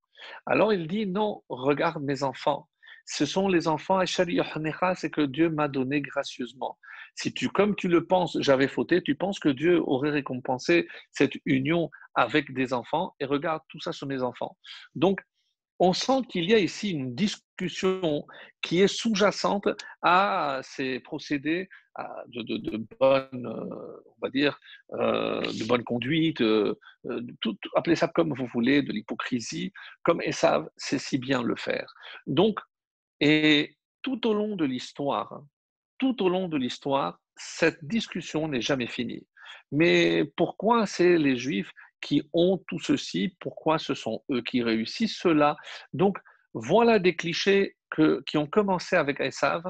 Alors il dit non, regarde mes enfants. Ce sont les enfants, c'est que Dieu m'a donné gracieusement. Si tu, comme tu le penses, j'avais fauté, tu penses que Dieu aurait récompensé cette union avec des enfants, et regarde tout ça sur mes enfants. Donc, on sent qu'il y a ici une discussion qui est sous-jacente à ces procédés de bonne, on va dire, de bonne conduite, appelez ça comme vous voulez, de l'hypocrisie, comme Esav sait si bien le faire. Donc, et tout au long de l'histoire, tout au long de l'histoire, cette discussion n'est jamais finie. Mais pourquoi c'est les Juifs qui ont tout ceci? Pourquoi ce sont eux qui réussissent cela? Donc, voilà des clichés qui ont commencé avec Esav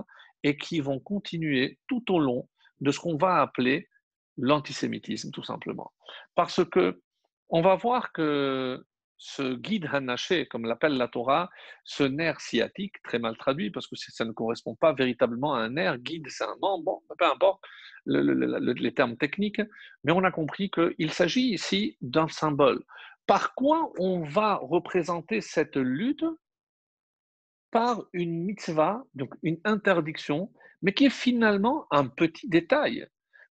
et qui vont continuer tout au long de ce qu'on va appeler l'antisémitisme, tout simplement. Parce que on va voir que ce guide Hanaché, comme l'appelle la Torah, ce nerf sciatique, très mal traduit, parce que ça ne correspond pas véritablement à un nerf, guide, c'est un membre, bon, peu importe les termes techniques, mais on a compris qu'il s'agit ici d'un symbole. Par quoi on va représenter cette lutte? Par une mitzvah, donc une interdiction, mais qui est finalement un petit détail.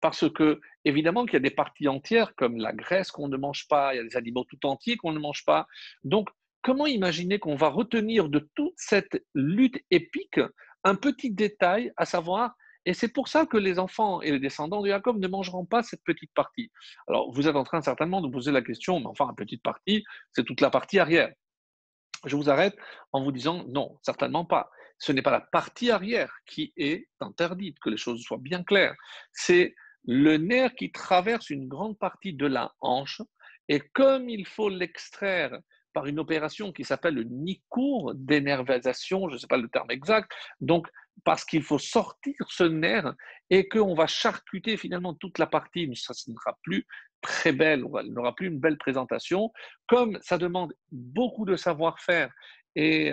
Parce que, évidemment, qu'il y a des parties entières comme la graisse qu'on ne mange pas, il y a des animaux tout entiers qu'on ne mange pas. Donc, comment imaginer qu'on va retenir de toute cette lutte épique un petit détail, à savoir, et c'est pour ça que les enfants et les descendants de Jacob ne mangeront pas cette petite partie. Alors, vous êtes en train certainement de poser la question, mais enfin, une petite partie, c'est toute la partie arrière. Je vous arrête en vous disant non, certainement pas. Ce n'est pas la partie arrière qui est interdite, que les choses soient bien claires. C'est le nerf qui traverse une grande partie de la hanche et comme il faut l'extraire par une opération qui s'appelle le nicour d'énervation, je ne sais pas le terme exact, donc parce qu'il faut sortir ce nerf et qu'on va charcuter finalement toute la partie, ça ne sera plus très belle, il n'aura plus une belle présentation, comme ça demande beaucoup de savoir-faire et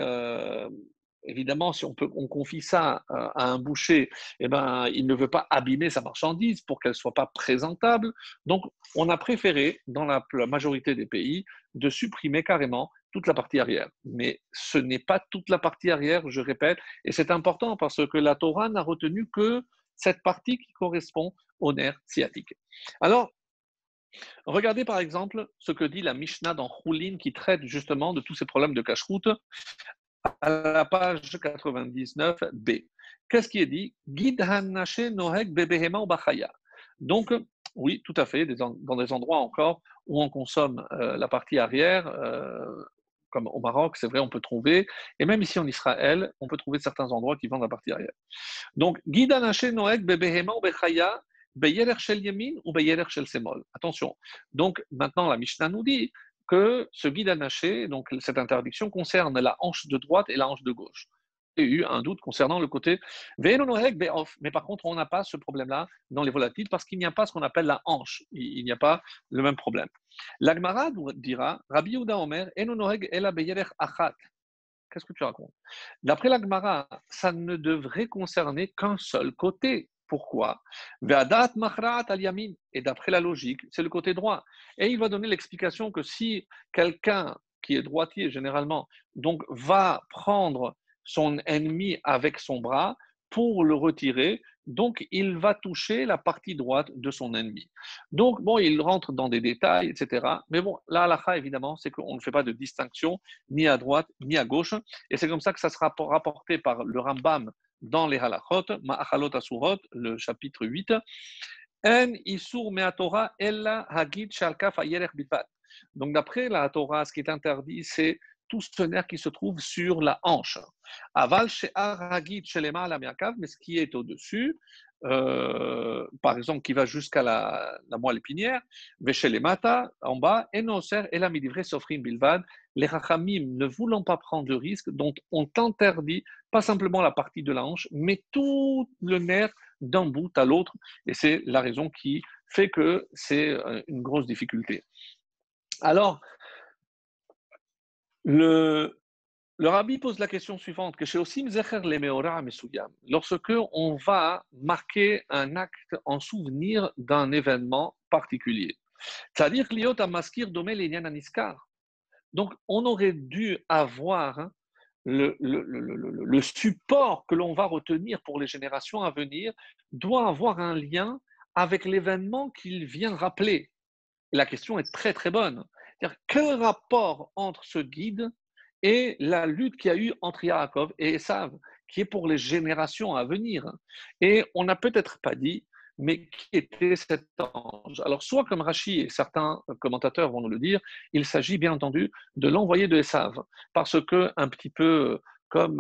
évidemment, si on confie ça à un boucher, eh ben, il ne veut pas abîmer sa marchandise pour qu'elle ne soit pas présentable. Donc, on a préféré, dans la majorité des pays, de supprimer carrément toute la partie arrière. Mais ce n'est pas toute la partie arrière, je répète, et c'est important parce que la Torah n'a retenu que cette partie qui correspond au nerf sciatique. Alors, regardez par exemple ce que dit la Mishnah dans Choulin qui traite justement de tous ces problèmes de cache-route à la page 99b. Qu'est-ce qui est dit? Guide Hanaché Nohek Bebehema ou Bachaya. Donc, oui, tout à fait, dans des endroits encore où on consomme la partie arrière, comme au Maroc, c'est vrai, on peut trouver, et même ici en Israël, on peut trouver certains endroits qui vendent la partie arrière. Donc, Guide Hanaché Nohek Bebehema ou Bechaya, Beyeler Shel Yemin ou Beyeler Shel Semol. Attention. Donc, maintenant, la Mishnah nous dit que ce guide anaché, donc cette interdiction, concerne la hanche de droite et la hanche de gauche. Il y a eu un doute concernant le côté Ve'enonohek be'of, mais par contre, on n'a pas ce problème-là dans les volatiles parce qu'il n'y a pas ce qu'on appelle la hanche. Il n'y a pas le même problème. L'Agmara dira Rabbi Yehuda Omer, Enonohek ela beyerech achat. Qu'est-ce que tu racontes? D'après l'Agmara, ça ne devrait concerner qu'un seul côté. Pourquoi? Ve'adat machra'at al yamin. Et d'après la logique, c'est le côté droit. Et il va donner l'explication que si quelqu'un qui est droitier généralement, donc va prendre son ennemi avec son bras pour le retirer, donc il va toucher la partie droite de son ennemi. Donc bon, il rentre dans des détails, etc. Mais bon, la halakha évidemment, c'est qu'on ne fait pas de distinction ni à droite ni à gauche. Et c'est comme ça que ça sera rapporté par le Rambam dans les halachot, Ma'achalot Asurot, le chapitre 8. En isur me'atora ella hagid shalkaf ayerech bilvat. Donc d'après la Torah, ce qui est interdit, c'est tout ce nerf qui se trouve sur la hanche. Aval she'ar hagid shelema la me'akav, mais ce qui est au-dessus, par exemple, qui va jusqu'à la moelle épinière, veshelemata, en bas, enoser ela midivre sofrim bilvad, les Rachamim, ne voulant pas prendre de risque, donc ont interdit pas simplement la partie de la hanche, mais tout le nerf d'un bout à l'autre. Et c'est la raison qui fait que c'est une grosse difficulté. Alors, le, le rabbi pose la question suivante, que chez Osim Zecher le Meora Mesuyam, lorsque on va marquer un acte en souvenir d'un événement particulier. C'est-à-dire liot à maskir domé l'inyan aniskar. Donc, on aurait dû avoir le support que l'on va retenir pour les générations à venir doit avoir un lien avec l'événement qu'il vient rappeler. Et la question est très très bonne. C'est-à-dire, quel rapport entre ce guide et la lutte qu'il y a eu entre Yaakov et Esav, qui est pour les générations à venir? Et on n'a peut-être pas dit, mais qui était cet ange? Alors, soit comme Rachi et certains commentateurs vont nous le dire, il s'agit bien entendu de l'envoyé de Esav, parce que, un petit peu comme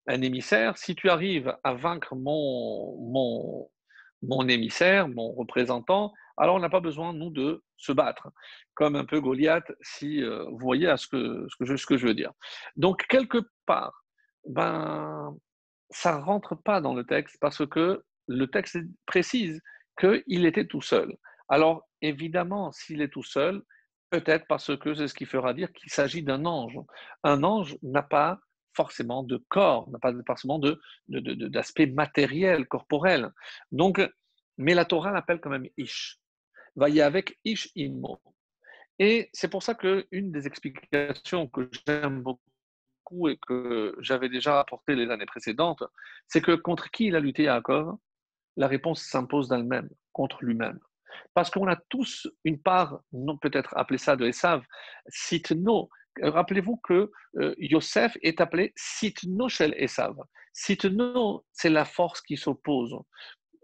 un émissaire, si tu arrives à vaincre mon émissaire, mon représentant, alors on n'a pas besoin, nous, de se battre, comme un peu Goliath, si vous voyez à ce que je veux dire. Donc, quelque part, ben, ça ne rentre pas dans le texte parce que le texte précise qu'il était tout seul. Alors, évidemment, s'il est tout seul, peut-être parce que c'est ce qui fera dire qu'il s'agit d'un ange. Un ange n'a pas forcément de corps, n'a pas forcément d'aspect matériel, corporel. Donc, mais la Torah l'appelle quand même Ish. Va y avec Ish Imo. Et c'est pour ça qu'une des explications que j'aime beaucoup et que j'avais déjà apporté les années précédentes, c'est que contre qui il a lutté Yaakov? La réponse s'impose d'elle-même, contre lui-même. Parce qu'on a tous une part, non peut-être appeler ça de Esav, Sitno. Rappelez-vous que Yosef est appelé Sitno shel Esav. Sitno, c'est la force qui s'oppose.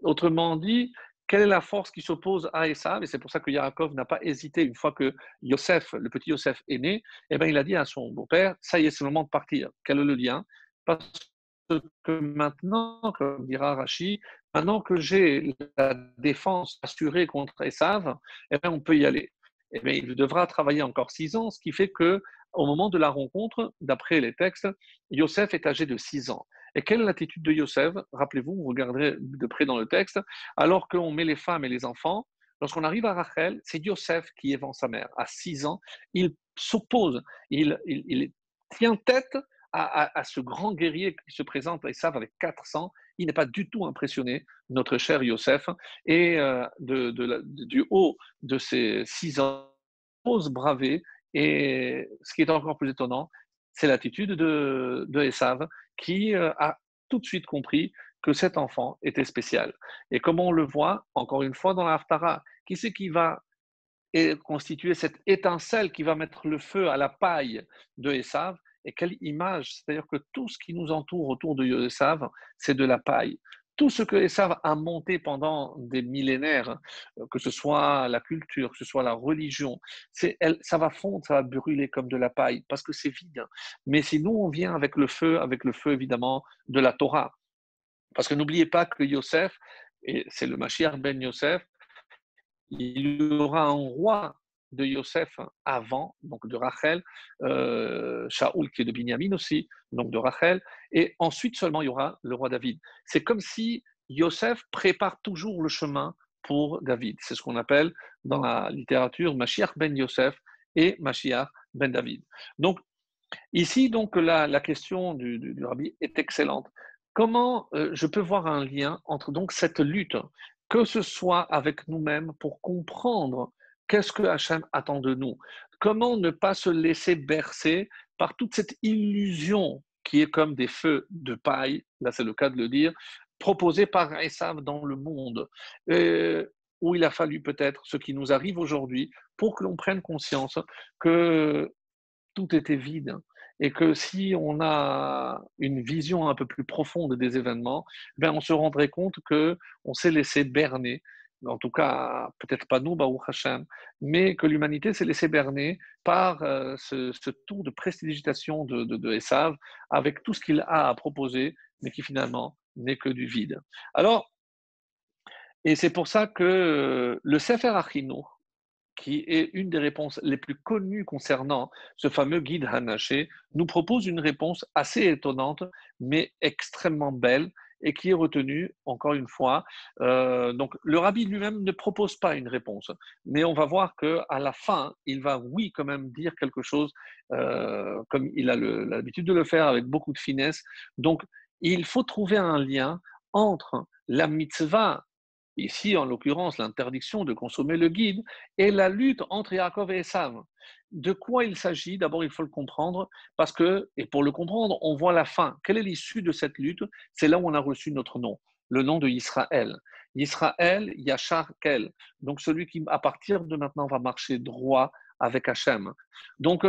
Autrement dit, quelle est la force qui s'oppose à Esav? Et c'est pour ça que Yaakov n'a pas hésité, une fois que Yosef, le petit Yosef est né, eh bien, il a dit à son beau-père, ça y est, c'est le moment de partir. Quel est le lien? Parce que maintenant, comme dira Rachi, maintenant que j'ai la défense assurée contre Esav, eh bien, on peut y aller. Eh bien, il devra travailler encore 6 ans, ce qui fait que au moment de la rencontre, d'après les textes, Yosef est âgé de 6 ans. Et quelle est l'attitude de Yosef? Rappelez-vous, vous regarderez de près dans le texte, alors qu'on met les femmes et les enfants, lorsqu'on arrive à Rachel, c'est Yosef qui évente sa mère. À 6 ans, il s'oppose, il tient tête à ce grand guerrier qui se présente à Esav avec 400. Il n'est pas du tout impressionné, notre cher Yosef, et du haut de ses 6 ans, il ose braver. Et ce qui est encore plus étonnant, c'est l'attitude de Esav qui a tout de suite compris que cet enfant était spécial. Et comme on le voit, encore une fois dans la Haftara, qui c'est qui va constituer cette étincelle qui va mettre le feu à la paille de Esav? Et quelle image! C'est-à-dire que tout ce qui nous entoure autour de Esav, c'est de la paille. Tout ce que Esav a monté pendant des millénaires, que ce soit la culture, que ce soit la religion, ça va fondre, ça va brûler comme de la paille, parce que c'est vide. Mais si nous, on vient avec le feu évidemment de la Torah, parce que n'oubliez pas que Yosef, et c'est le Mashiach ben Yosef, il y aura un roi de Yosef avant, donc de Rachel, Shaoul qui est de Binyamin aussi, donc de Rachel, et ensuite seulement il y aura le roi David. C'est comme si Yosef prépare toujours le chemin pour David. C'est ce qu'on appelle dans la littérature Mashiach ben Yosef et Mashiach ben David. Donc ici, donc la question du rabbi est excellente. Comment je peux voir un lien entre donc cette lutte, que ce soit avec nous-mêmes pour comprendre qu'est-ce que Hachem attend de nous? Comment ne pas se laisser bercer par toute cette illusion qui est comme des feux de paille, là c'est le cas de le dire, proposés par Esav dans le monde, où il a fallu peut-être ce qui nous arrive aujourd'hui pour que l'on prenne conscience que tout était vide et que si on a une vision un peu plus profonde des événements, ben on se rendrait compte que on s'est laissé berner. En tout cas, peut-être pas nous, Baruch Hashem, mais que l'humanité s'est laissée berner par ce tour de prestidigitation de Esav avec tout ce qu'il a à proposer, mais qui finalement n'est que du vide. Alors, et c'est pour ça que le Sefer Achinour, qui est une des réponses les plus connues concernant ce fameux guide Hanaché, nous propose une réponse assez étonnante, mais extrêmement belle, et qui est retenue, encore une fois. Donc, le rabbi lui-même ne propose pas une réponse, mais on va voir qu'à la fin, il va, oui, quand même dire quelque chose, comme il a l'habitude de le faire, avec beaucoup de finesse. Donc, il faut trouver un lien entre la mitzvah, ici en l'occurrence l'interdiction de consommer le guide, et la lutte entre Yaakov et Esav. De quoi il s'agit? D'abord, il faut le comprendre, parce que, et pour le comprendre, on voit la fin. Quelle est l'issue de cette lutte? C'est là où on a reçu notre nom, le nom de Israël. Israël, Yachar Kel, donc celui qui, à partir de maintenant, va marcher droit avec Hachem. Donc,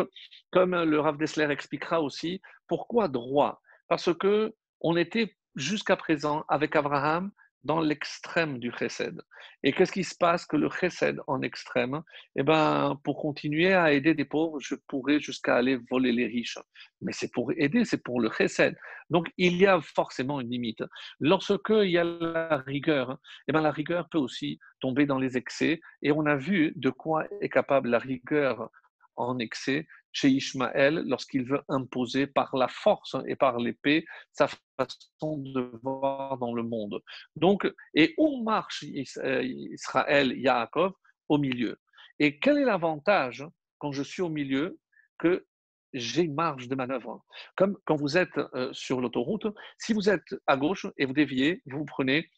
comme le Rav Dessler expliquera aussi, pourquoi droit? Parce que on était jusqu'à présent avec Abraham dans l'extrême du chesed. Et qu'est-ce qui se passe que le chesed en extrême, eh ben, pour continuer à aider des pauvres, je pourrais jusqu'à aller voler les riches. Mais c'est pour aider, c'est pour le chesed. Donc, il y a forcément une limite. Lorsque il y a la rigueur, eh ben, la rigueur peut aussi tomber dans les excès. Et on a vu de quoi est capable la rigueur en excès chez Ishmaël lorsqu'il veut imposer par la force et par l'épée sa façon de voir dans le monde. Donc, et où marche Israël, Yaakov? Au milieu. Et quel est l'avantage quand je suis au milieu? Que j'ai une marge de manœuvre. Comme quand vous êtes sur l'autoroute, si vous êtes à gauche et vous déviez, vous prenez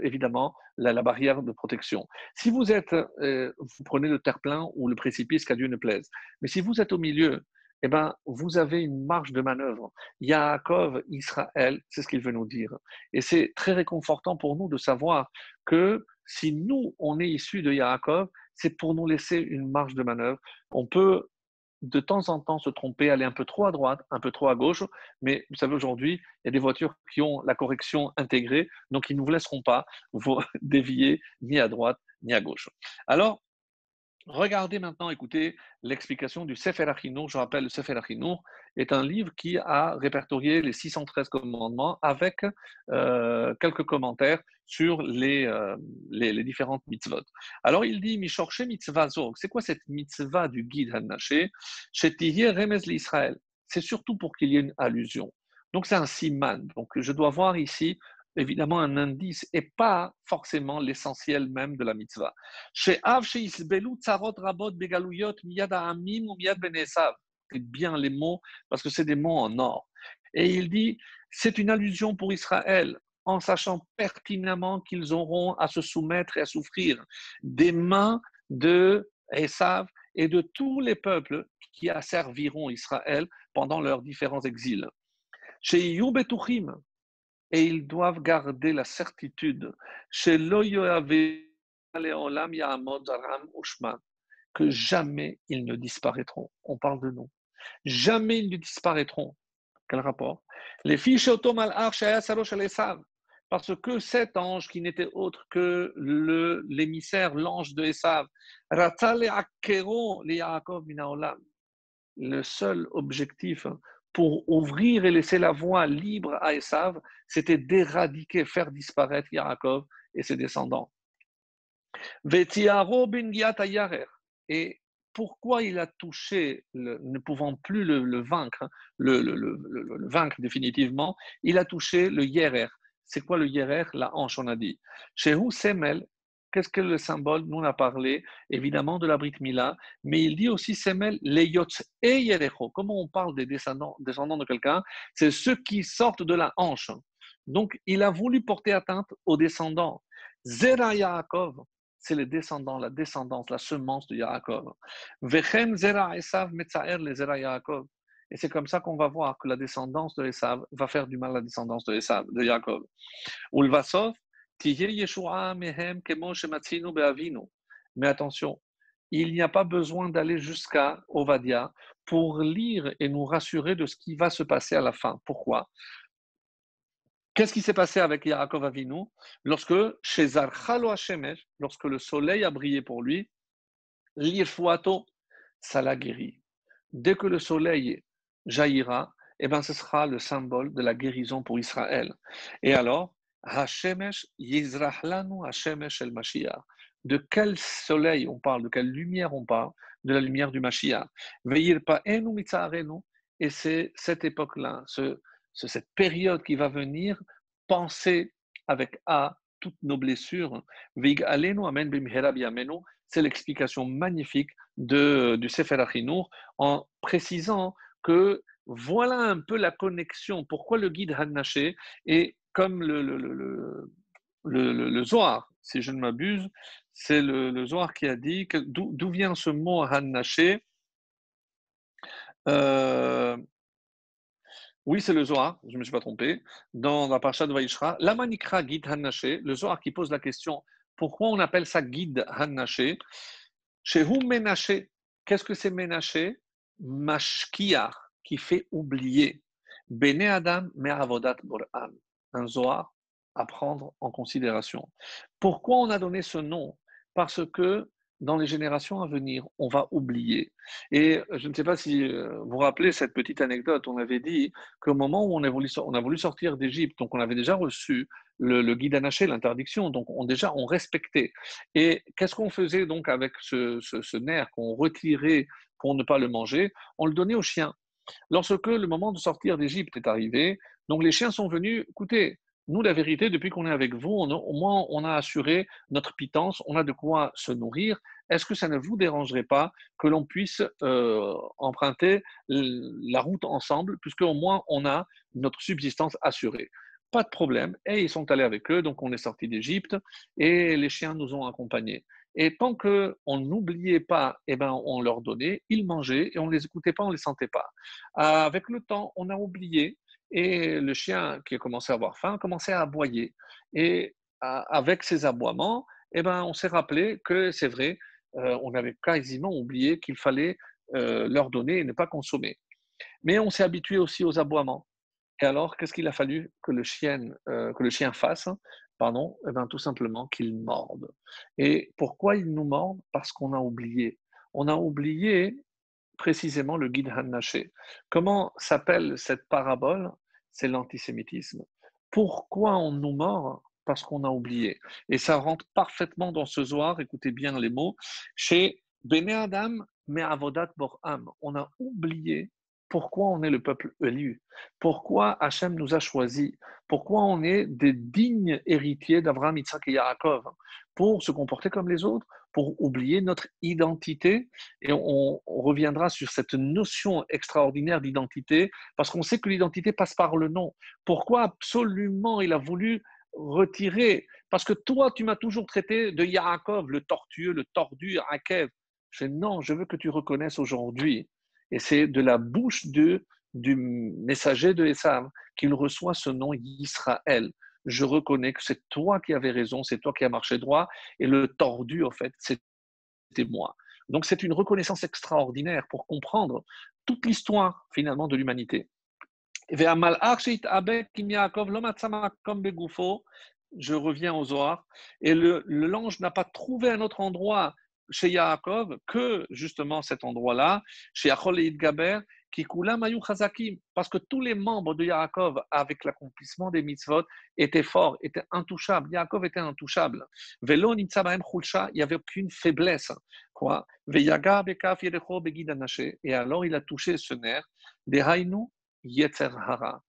évidemment la barrière de protection. Si vous prenez le terre-plein ou le précipice, qu'à Dieu ne plaise. Mais si vous êtes au milieu, eh ben, vous avez une marge de manœuvre. Yaakov, Israël, c'est ce qu'il veut nous dire. Et c'est très réconfortant pour nous de savoir que si nous, on est issus de Yaakov, c'est pour nous laisser une marge de manœuvre. On peut de temps en temps se tromper, aller un peu trop à droite, un peu trop à gauche, mais vous savez, aujourd'hui, il y a des voitures qui ont la correction intégrée, donc ils ne vous laisseront pas vous dévier ni à droite ni à gauche. Alors, regardez maintenant, écoutez l'explication du Sefer Achinour. Je rappelle, le Sefer Achinour est un livre qui a répertorié les 613 commandements avec quelques commentaires sur les différentes mitzvot. Alors il dit, Mishorche mitzvah zog, c'est quoi cette mitzvah du guide Hanaché? Shetihye remez l'Israël. C'est surtout pour qu'il y ait une allusion. Donc c'est un siman. Donc je dois voir ici évidemment un indice et pas forcément l'essentiel même de la mitzvah. C'est bien les mots parce que c'est des mots en or. Et il dit, c'est une allusion pour Israël en sachant pertinemment qu'ils auront à se soumettre et à souffrir des mains de Esav et de tous les peuples qui asserviront Israël pendant leurs différents exils. Chez Yubetuchim, et ils doivent garder la certitude que jamais ils ne disparaîtront. On parle de nous. Jamais ils ne disparaîtront. Quel rapport? Les fiches automal parce que cet ange qui n'était autre que l'émissaire, l'ange de Esav, le seul objectif pour ouvrir et laisser la voie libre à Esav, c'était d'éradiquer, faire disparaître Yaakov et ses descendants. Et pourquoi il a touché, ne pouvant plus le vaincre, le vaincre définitivement, il a touché le Yerer. C'est quoi le Yerer? La hanche, on a dit. Chez Semel, qu'est-ce que le symbole? Nous, on a parlé évidemment de la Brit Mila, mais il dit aussi Semel, les Yotz et Yerecho. Comment on parle des descendants de quelqu'un? C'est ceux qui sortent de la hanche. Donc, il a voulu porter atteinte aux descendants. Zera Yaakov, c'est les descendants, la descendance, la semence de Yaakov. Vechem Zera Esav Metzaer le Zera Yaakov. Et c'est comme ça qu'on va voir que la descendance de Esav va faire du mal à la descendance de Esav, de Yaakov. Ulvasov, Tiye Yeshua Mehem Kemo Shematzinu Beavinu. Mais attention, il n'y a pas besoin d'aller jusqu'à Ovadia pour lire et nous rassurer de ce qui va se passer à la fin. Pourquoi? Qu'est-ce qui s'est passé avec Yaakov Avinu lorsque lorsque le soleil a brillé pour lui, l'Irfuato, ça l'a guéri. Dès que le soleil jaillira, eh ben, ce sera le symbole de la guérison pour Israël. Et alors, Hashemesh Yizrahlanu Hashemesh El Mashiach. De quel soleil on parle, de quelle lumière on parle? De la lumière du Mashiach. Ve'yirpa'enu mitza'arenu. Et c'est cette époque-là, cette période qui va venir, penser avec A toutes nos blessures. Ve'yigalenu amen b'mihera b'yamenu. C'est l'explication magnifique du Sefer HaChinuch en précisant que voilà un peu la connexion. Pourquoi le guide Hanaché est comme le Zohar, si je ne m'abuse, c'est le Zohar qui a dit que d'où vient ce mot Hanaché. euh, Oui, c'est le Zohar, je ne me suis pas trompé, dans la parasha de Vaishra. Lamanikra guide Hanaché, le Zohar qui pose la question pourquoi on appelle ça guide Hanaché. Chez Hu Menaché, qu'est-ce que c'est Menaché? Mashkiach, qui fait oublier. Bene Adam Me'avodat Bor'an. Un Zohar à prendre en considération. Pourquoi on a donné ce nom? Parce que dans les générations à venir, on va oublier. Et je ne sais pas si vous vous rappelez cette petite anecdote. On avait dit qu'au moment où on a voulu sortir d'Égypte, donc on avait déjà reçu le guide Anaché, l'interdiction, donc déjà on respectait. Et qu'est-ce qu'on faisait donc avec ce nerf qu'on retirait pour ne pas le manger? On le donnait aux chiens. Lorsque le moment de sortir d'Égypte est arrivé, donc les chiens sont venus, écoutez, nous, la vérité, depuis qu'on est avec vous, au moins on a assuré notre pitance, on a de quoi se nourrir. Est-ce que ça ne vous dérangerait pas que l'on puisse emprunter la route ensemble, puisque au moins on a notre subsistance assurée? Pas de problème. Et ils sont allés avec eux, donc on est sorti d'Égypte et les chiens nous ont accompagnés. Et tant qu'on n'oubliait pas, eh ben, on leur donnait, ils mangeaient et on ne les écoutait pas, on ne les sentait pas. Avec le temps, on a oublié et le chien qui a commencé à avoir faim a commencé à aboyer. Et avec ces aboiements, eh ben, on s'est rappelé que c'est vrai, on avait quasiment oublié qu'il fallait leur donner et ne pas consommer. Mais on s'est habitué aussi aux aboiements. Et alors, qu'est-ce qu'il a fallu que le chien fasse? Pardon, eh ben, tout simplement qu'il morde. Et pourquoi il nous mord? Parce qu'on a oublié. On a oublié précisément le guide Hannaché. Comment s'appelle cette parabole? C'est l'antisémitisme. Pourquoi on nous mord? Parce qu'on a oublié. Et ça rentre parfaitement dans ce Zohar, écoutez bien les mots, chez Bene Adam, mais Avodat Bor'am. On a oublié pourquoi on est le peuple élu, pourquoi Hachem nous a choisis, pourquoi on est des dignes héritiers d'Abraham, Isaac et Yaakov, pour se comporter comme les autres, pour oublier notre identité. Et on reviendra sur cette notion extraordinaire d'identité, parce qu'on sait que l'identité passe par le nom. Pourquoi absolument il a voulu retirer? Parce que toi, tu m'as toujours traité de Yaakov, le tortueux, le tordu, Akev. Je dis non, je veux que tu reconnaisses aujourd'hui. Et c'est de la bouche du messager de Esav qu'il reçoit ce nom Israël. Je reconnais que c'est toi qui avais raison, c'est toi qui as marché droit, et le tordu, en fait, c'était moi. Donc c'est une reconnaissance extraordinaire pour comprendre toute l'histoire finalement de l'humanité. Je reviens aux Zohar, et l'ange n'a pas trouvé un autre endroit chez Yaakov que justement cet endroit-là, chez Achol et Gaber, qui koulam ayu chazakim, parce que tous les membres de Yaakov, avec l'accomplissement des mitzvot, étaient forts, étaient intouchables. Yaakov était intouchable. Velo nimtza bahem chulsha, il n'y avait aucune faiblesse. Quoi? Veyaga bekaf yerecho begid anaché. Et alors il a touché ce nerf. Dehainu Yetzer Hara.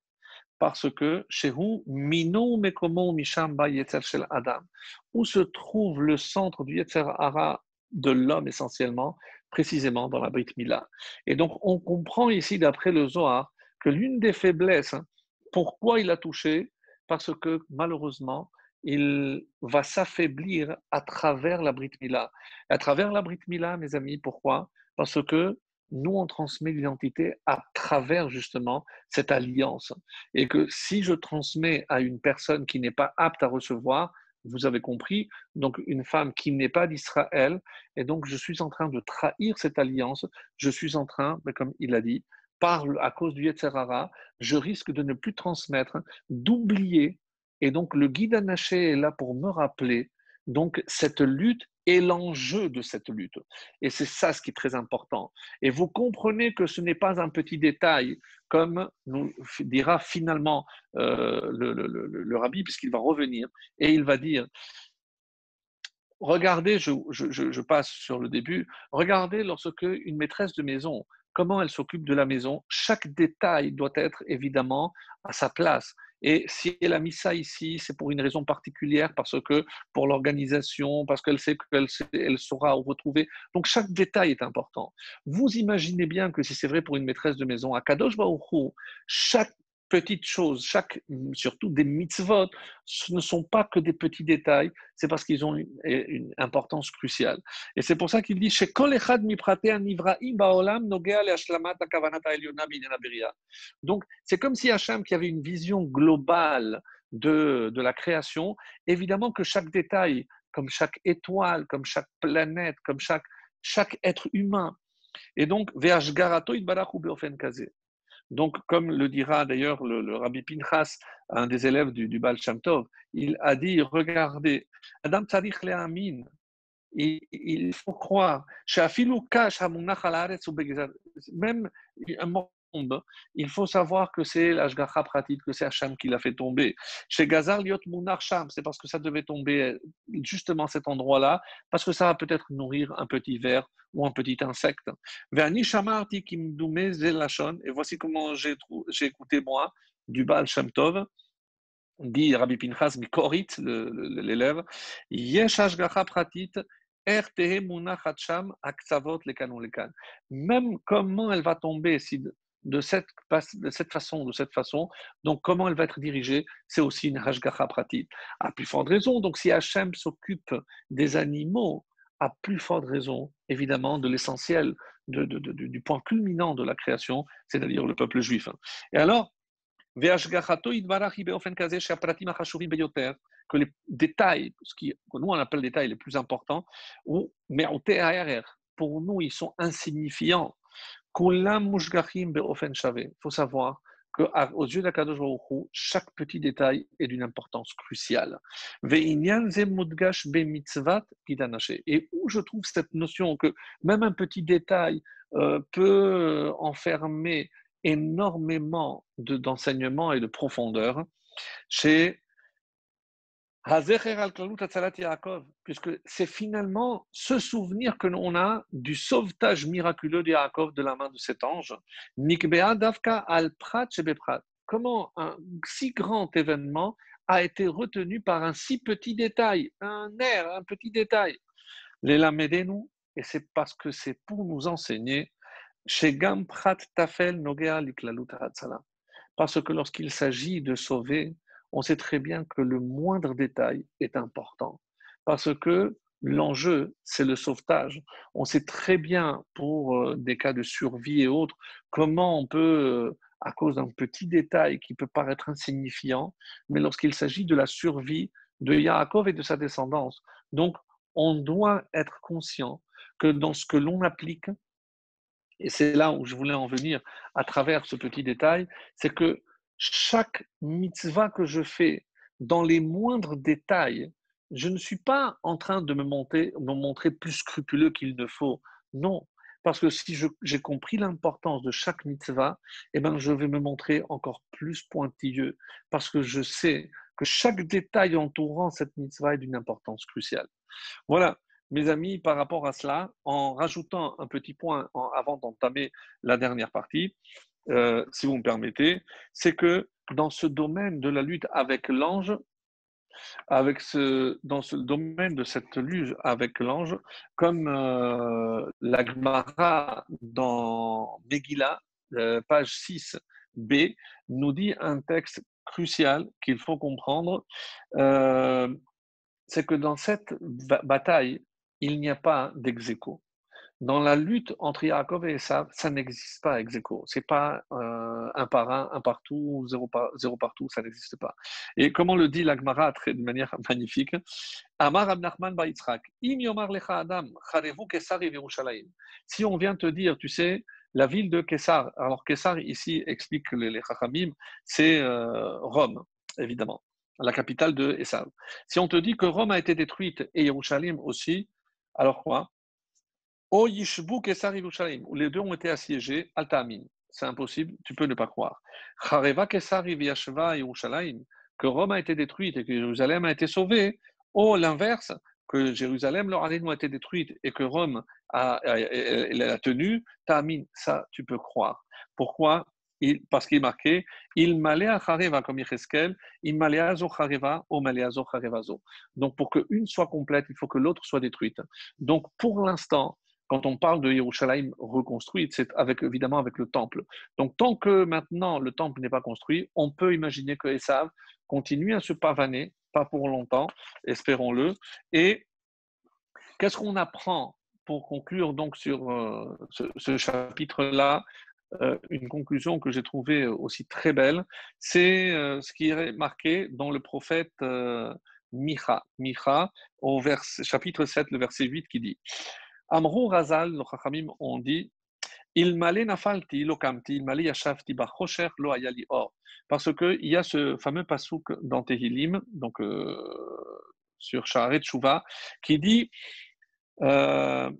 Parce que chez vous, Minou Mekomo Mishamba Yetzer Shel Adam, où se trouve le centre du Yetzer Hara de l'homme essentiellement, précisément dans la Brit Mila. Et donc, on comprend ici, d'après le Zohar, que l'une des faiblesses, pourquoi il a touché? Parce que malheureusement, il va s'affaiblir à travers la Brit Mila. À travers la Brit Mila, mes amis, pourquoi? Parce que nous, on transmet l'identité à travers justement cette alliance. Et que si je transmets à une personne qui n'est pas apte à recevoir, vous avez compris, donc une femme qui n'est pas d'Israël, et donc je suis en train de trahir cette alliance, je suis en train, comme il a dit, à cause du Yetzer Hara, je risque de ne plus transmettre, d'oublier, et donc le guide Anaché est là pour me rappeler donc cette lutte et l'enjeu de cette lutte. Et c'est ça ce qui est très important. Et vous comprenez que ce n'est pas un petit détail, comme nous dira finalement le rabbi, puisqu'il va revenir, et il va dire, regardez, je passe sur le début, regardez lorsque une maîtresse de maison, comment elle s'occupe de la maison, chaque détail doit être évidemment à sa place. Et si elle a mis ça ici, c'est pour une raison particulière, parce que pour l'organisation, parce qu'elle sait elle saura où retrouver. Donc chaque détail est important. Vous imaginez bien que si c'est vrai pour une maîtresse de maison, à Kadosh Baruch Hu, chaque petite chose, surtout des mitzvot, ce ne sont pas que des petits détails, c'est parce qu'ils ont une importance cruciale. Et c'est pour ça qu'il dit donc, c'est comme si Hachem, qui avait une vision globale de la création, évidemment que chaque détail, comme chaque étoile, comme chaque planète, comme chaque être humain, et donc, Ve'ashgarato itbarach hu beofen kazeh. Donc, comme le dira d'ailleurs le Rabbi Pinchas, un des élèves du Baal Shem Tov, il a dit, regardez, Adam Tzarich Le'amin, il faut croire, même un monde, il faut savoir que c'est l'Ashgacha Pratit, que c'est Hacham qui l'a fait tomber. Chez Gazar Liot Munar Sham, c'est parce que ça devait tomber justement à cet endroit-là, parce que ça va peut-être nourrir un petit ver ou un petit insecte. Et voici comment j'ai écouté moi du Baal Shem Tov, dit Rabbi Pinchas Mikorit, l'élève, Yesh Hashgacha Pratit, RTE Munachat Sham, Aksavot Lekan Lekan. Même comment elle va tomber si de cette façon, donc comment elle va être dirigée, c'est aussi une Hashgacha Pratit. À plus forte raison, donc si Hachem s'occupe des animaux, à plus forte raison, évidemment, de l'essentiel, du point culminant de la création, c'est-à-dire le peuple juif. Et alors, que les détails, ce que nous on appelle les détails les plus importants, mais pour nous ils sont insignifiants. Il faut savoir qu'aux yeux d'Akadosh Baruch Hu, chaque petit détail est d'une importance cruciale. Et où je trouve cette notion que même un petit détail peut enfermer énormément d'enseignements et de profondeur, chez puisque c'est finalement ce souvenir que l'on a du sauvetage miraculeux de Yaakov de la main de cet ange. Comment un si grand événement a été retenu par un si petit détail, un petit détail. Les Lamedenu, et c'est parce que c'est pour nous enseigner, chez Gam Prat Tafel Nogea Liklalut Hatzala. Parce que lorsqu'il s'agit de sauver, on sait très bien que le moindre détail est important. Parce que l'enjeu, c'est le sauvetage. On sait très bien, pour des cas de survie et autres, comment on peut, à cause d'un petit détail qui peut paraître insignifiant, mais lorsqu'il s'agit de la survie de Yaakov et de sa descendance. Donc, on doit être conscient que dans ce que l'on applique, et c'est là où je voulais en venir à travers ce petit détail, c'est que chaque mitzvah que je fais, dans les moindres détails, je ne suis pas en train de me montrer plus scrupuleux qu'il ne faut. Non, parce que si j'ai compris l'importance de chaque mitzvah, eh ben, je vais me montrer encore plus pointilleux, parce que je sais que chaque détail entourant cette mitzvah est d'une importance cruciale. Voilà, mes amis, par rapport à cela, en rajoutant un petit point avant d'entamer la dernière partie, si vous me permettez, c'est que dans ce domaine de la lutte avec l'ange, dans ce domaine de cette lutte avec l'ange, comme la Gemara dans Megillah, page 6b, nous dit un texte crucial qu'il faut comprendre, c'est que dans cette bataille, il n'y a pas d'ex-aequo. Dans la lutte entre Yaakov et Esav, ça n'existe pas ex-aequo. C'est pas un par un partout, zéro partout, ça n'existe pas. Et comment le dit l'Agmara de manière magnifique, Amar Rab Nachman bar Yitzchak, Im yomar lecha Adam, charevu Kesar Yerushalayim. Si on vient te dire, tu sais, la ville de Kessar, alors Kessar ici explique les Chachamim, c'est Rome, évidemment, la capitale de Esav. Si on te dit que Rome a été détruite et Yerushalayim aussi, alors quoi? O Yishbu Kesar Yerushalayim, où les deux ont été assiégés, Al Ta'amin. C'est impossible, tu peux ne pas croire. Chareva Kesar Yashva Yerushalayim, que Rome a été détruite et que Jérusalem a été sauvée. Oh, l'inverse, que Jérusalem, leur année a été détruite et que Rome elle a tenu, Ta'amin, ça tu peux croire. Pourquoi? Parce qu'il est marqué, il malea chareva comme Yecheskel, il malea zo chareva, o malea zo charevazo. Donc pour qu'une soit complète, il faut que l'autre soit détruite. Donc pour l'instant, quand on parle de Yerushalayim reconstruite, c'est évidemment avec le temple. Donc tant que maintenant le temple n'est pas construit, on peut imaginer que Esav continue à se pavaner, pas pour longtemps, espérons-le. Et qu'est-ce qu'on apprend pour conclure donc sur ce chapitre-là? Une conclusion que j'ai trouvée aussi très belle, c'est ce qui est marqué dans le prophète Micha. Micha, chapitre 7, le verset 8, qui dit Amrou Razal, nos Chachamim ont dit Il m'allait nafalti lo kamti, il m'allait yashavti bachosher lo ayali or. Parce qu'il y a ce fameux pasouk dans Tehillim, donc sur Sha'aret Tshuva, qui dit, euh,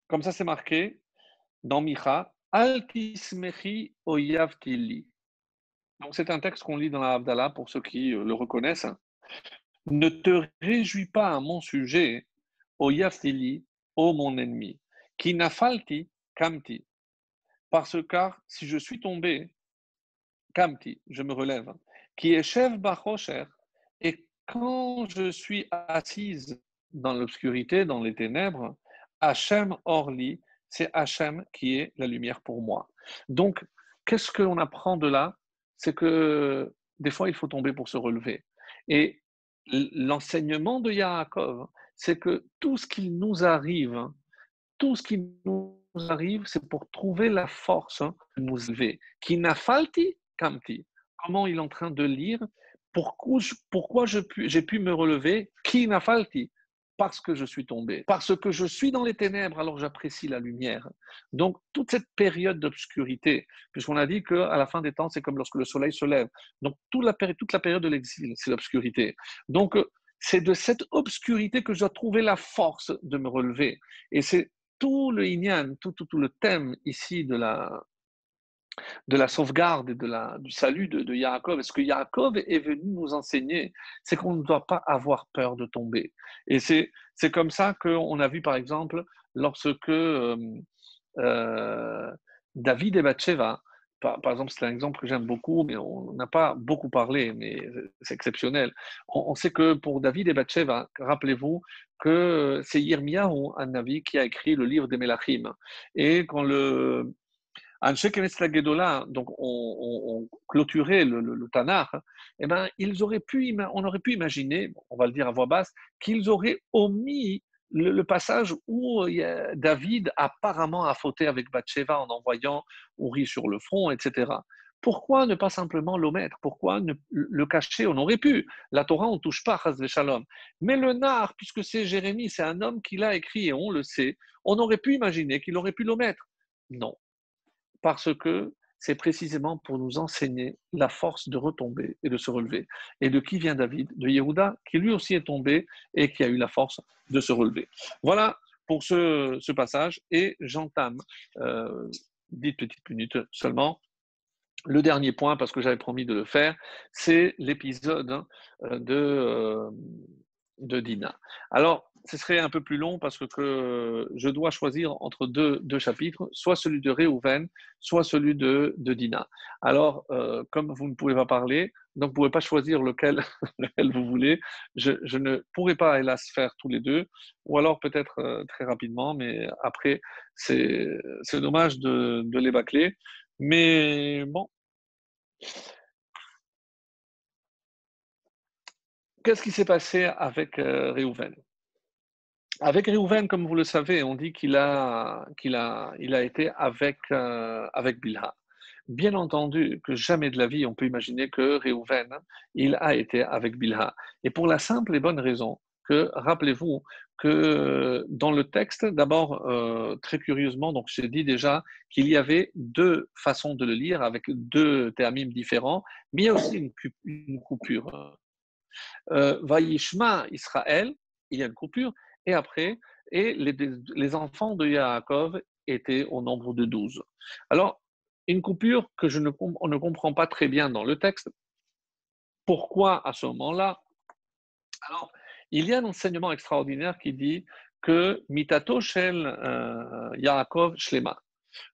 comme ça c'est marqué dans Micha, Al tismechi oyavtili. Donc c'est un texte qu'on lit dans la Havdalah pour ceux qui le reconnaissent. Ne te réjouis pas à mon sujet, oyavtili, ô mon ennemi, qui nafalti kamti. Parce que si je suis tombé, kamti, je me relève, qui est chef bachosher, et quand je suis assise dans l'obscurité, dans les ténèbres, Hachem orli, c'est Hachem qui est la lumière pour moi. Donc, qu'est-ce qu'on apprend de là? C'est que des fois, il faut tomber pour se relever. Et l'enseignement de Yaakov, c'est que tout ce qui nous arrive, tout ce qui nous arrive, c'est pour trouver la force de nous élever. Qui n'a falti kamti. Comment il est en train de lire? Pourquoi j'ai pu me relever? Qui n'a falti? Parce que je suis tombé. Parce que je suis dans les ténèbres, alors j'apprécie la lumière. Donc, toute cette période d'obscurité, puisqu'on a dit qu'à la fin des temps, c'est comme lorsque le soleil se lève. Donc, toute la période de l'exil, c'est l'obscurité. Donc, c'est de cette obscurité que je dois trouver la force de me relever. Et c'est tout le inyan, tout le thème ici de la sauvegarde et du salut de Yaakov. Et ce que Yaakov est venu nous enseigner, c'est qu'on ne doit pas avoir peur de tomber. Et c'est comme ça qu'on a vu, par exemple, lorsque David et Bathsheba, par exemple, c'est un exemple que j'aime beaucoup, mais on n'a pas beaucoup parlé, mais c'est exceptionnel. On sait que pour David et Bathsheba, rappelez-vous que c'est Yirmiyahu, un Navi, qui a écrit le livre des Mélachim. Et quand le Anshe Kemetz la Gedola, donc on clôturait le Tanakh, eh ben, on aurait pu imaginer, on va le dire à voix basse, qu'ils auraient omis le passage où David apparemment a fauté avec Bathsheba en envoyant Uri sur le front, etc. Pourquoi ne pas simplement l'omettre? Pourquoi le cacher? On aurait pu. La Torah, on ne touche pas, Chas Shalom. Mais le Nar, puisque c'est Jérémie, c'est un homme qui l'a écrit et on le sait, on aurait pu imaginer qu'il aurait pu l'omettre. Non, parce que c'est précisément pour nous enseigner la force de retomber et de se relever. Et de qui vient David? De Yehuda, qui lui aussi est tombé et qui a eu la force de se relever. Voilà pour ce passage, et j'entame 10 petites minutes seulement. Le dernier point, parce que j'avais promis de le faire, c'est l'épisode de Dina. Alors, ce serait un peu plus long parce que je dois choisir entre deux chapitres, soit celui de Réhouven, soit celui de Dina. Alors, comme vous ne pouvez pas parler, donc vous ne pouvez pas choisir lequel, lequel vous voulez, je ne pourrai pas, hélas, faire tous les deux, ou alors peut-être très rapidement, mais après, c'est dommage de les bâcler. Mais bon, qu'est-ce qui s'est passé avec Réhouven? Avec Réhouven, comme vous le savez, on dit il a été avec Bilha. Bien entendu que jamais de la vie on peut imaginer que Réhouven, il a été avec Bilha. Et pour la simple et bonne raison que, rappelez-vous, que dans le texte, d'abord, très curieusement, donc j'ai dit déjà qu'il y avait deux façons de le lire avec deux termimes différents, mais il y a aussi une coupure. Vaishma Israël, il y a une coupure, et après, et les enfants de Yaakov étaient au nombre de 12. Alors, une coupure que on ne comprend pas très bien dans le texte. Pourquoi à ce moment-là? Alors, Il y a un enseignement extraordinaire qui dit que Mitato Shel Yaakov Shlema,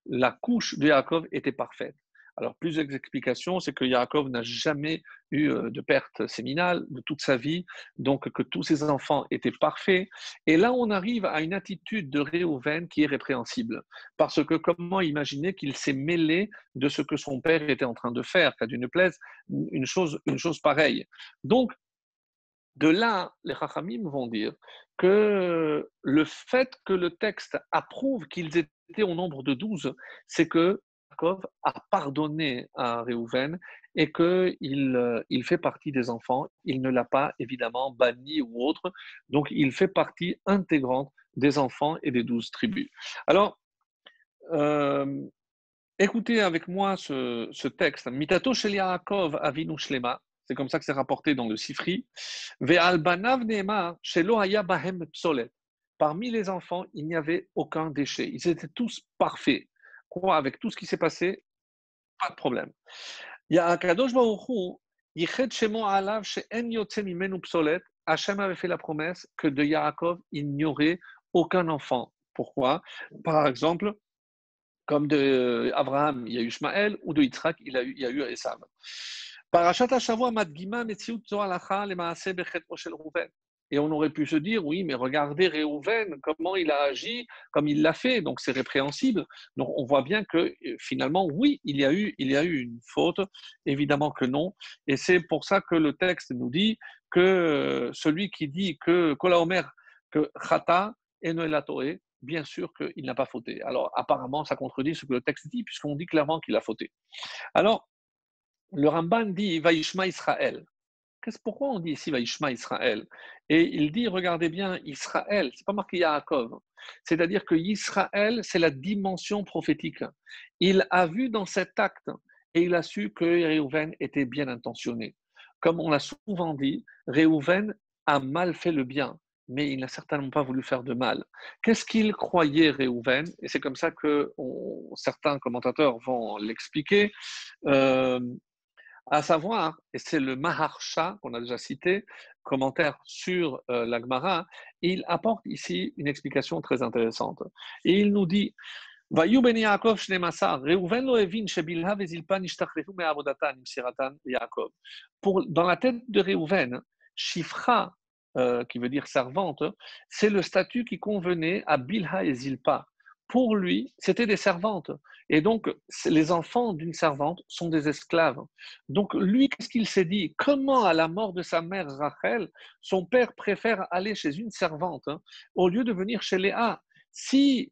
la couche de Yaakov était parfaite. Alors, plusieurs explications, c'est que Yaakov n'a jamais eu de perte séminale de toute sa vie, donc que tous ses enfants étaient parfaits. Et là, on arrive à une attitude de Réhouven qui est répréhensible. Parce que comment imaginer qu'il s'est mêlé de ce que son père était en train de faire, qu'à d'une plaise, une chose pareille. Donc, de là, les Chachamim vont dire que le fait que le texte approuve qu'ils étaient au nombre de 12, c'est que Jacob a pardonné à Réhouven et qu'il fait partie des enfants. Il ne l'a pas évidemment banni ou autre. Donc, il fait partie intégrante des enfants et des 12 tribus. Alors, euh, écoutez avec moi ce texte. Mitato shel Yaakov avinu shlema. C'est comme ça que c'est rapporté dans le Sifri. Ve'al banav ne'emar shelo haya bahem psolet. Parmi les enfants, il n'y avait aucun déchet. Ils étaient tous parfaits. Quoi, avec tout ce qui s'est passé, pas de problème. Ya'akadosh baruch hu yiched shemo alav she'en yotze mimenu psolet. Hachem avait fait la promesse que de Yaakov, il n'y aurait aucun enfant. Pourquoi? Par exemple, comme de Abraham, il y a eu Ishmaël, ou de Yitzhak, il y a eu Esav. Parashat Hashavua madgima metziut zo halacha lemaaseh bechetmo shel Rouven. Et on aurait pu se dire, oui, mais regardez Réhouven, comment il a agi, comme il l'a fait, donc c'est répréhensible. Donc on voit bien que finalement, oui, il y a eu une faute, évidemment que non. Et c'est pour ça que le texte nous dit que celui qui dit que Kola Omer, que Chata et Noël Toré, bien sûr qu'il n'a pas fauté. Alors, apparemment, ça contredit ce que le texte dit, puisqu'on dit clairement qu'il a fauté. Alors, le Ramban dit Vaishma Israël. Pourquoi on dit ici Vaishma Israël? Et il dit, regardez bien, Israël, c'est pas marqué Yaakov. C'est-à-dire que Israël, c'est la dimension prophétique. Il a vu dans cet acte et il a su que Réhouven était bien intentionné. Comme on l'a souvent dit, Réhouven a mal fait le bien, mais il n'a certainement pas voulu faire de mal. Qu'est-ce qu'il croyait, Réhouven? Et c'est comme ça que certains commentateurs vont l'expliquer. Euh, à savoir, et c'est le Maharsha qu'on a déjà cité, commentaire sur la Gemara, il apporte ici une explication très intéressante. Et il nous dit Vayu ben Yaakov shnemasar, Reuven lo evin shebilha vezilpa nishtachrefu me'avodatan imsiratan Yaakov. Dans la tête de Reuven, Shifra, qui veut dire servante, c'est le statut qui convenait à Bilha et Zilpa. Pour lui, c'était des servantes. Et donc, les enfants d'une servante sont des esclaves. Donc, lui, qu'est-ce qu'il s'est dit? Comment, à la mort de sa mère Rachel, son père préfère aller chez une servante au lieu de venir chez Léa? Si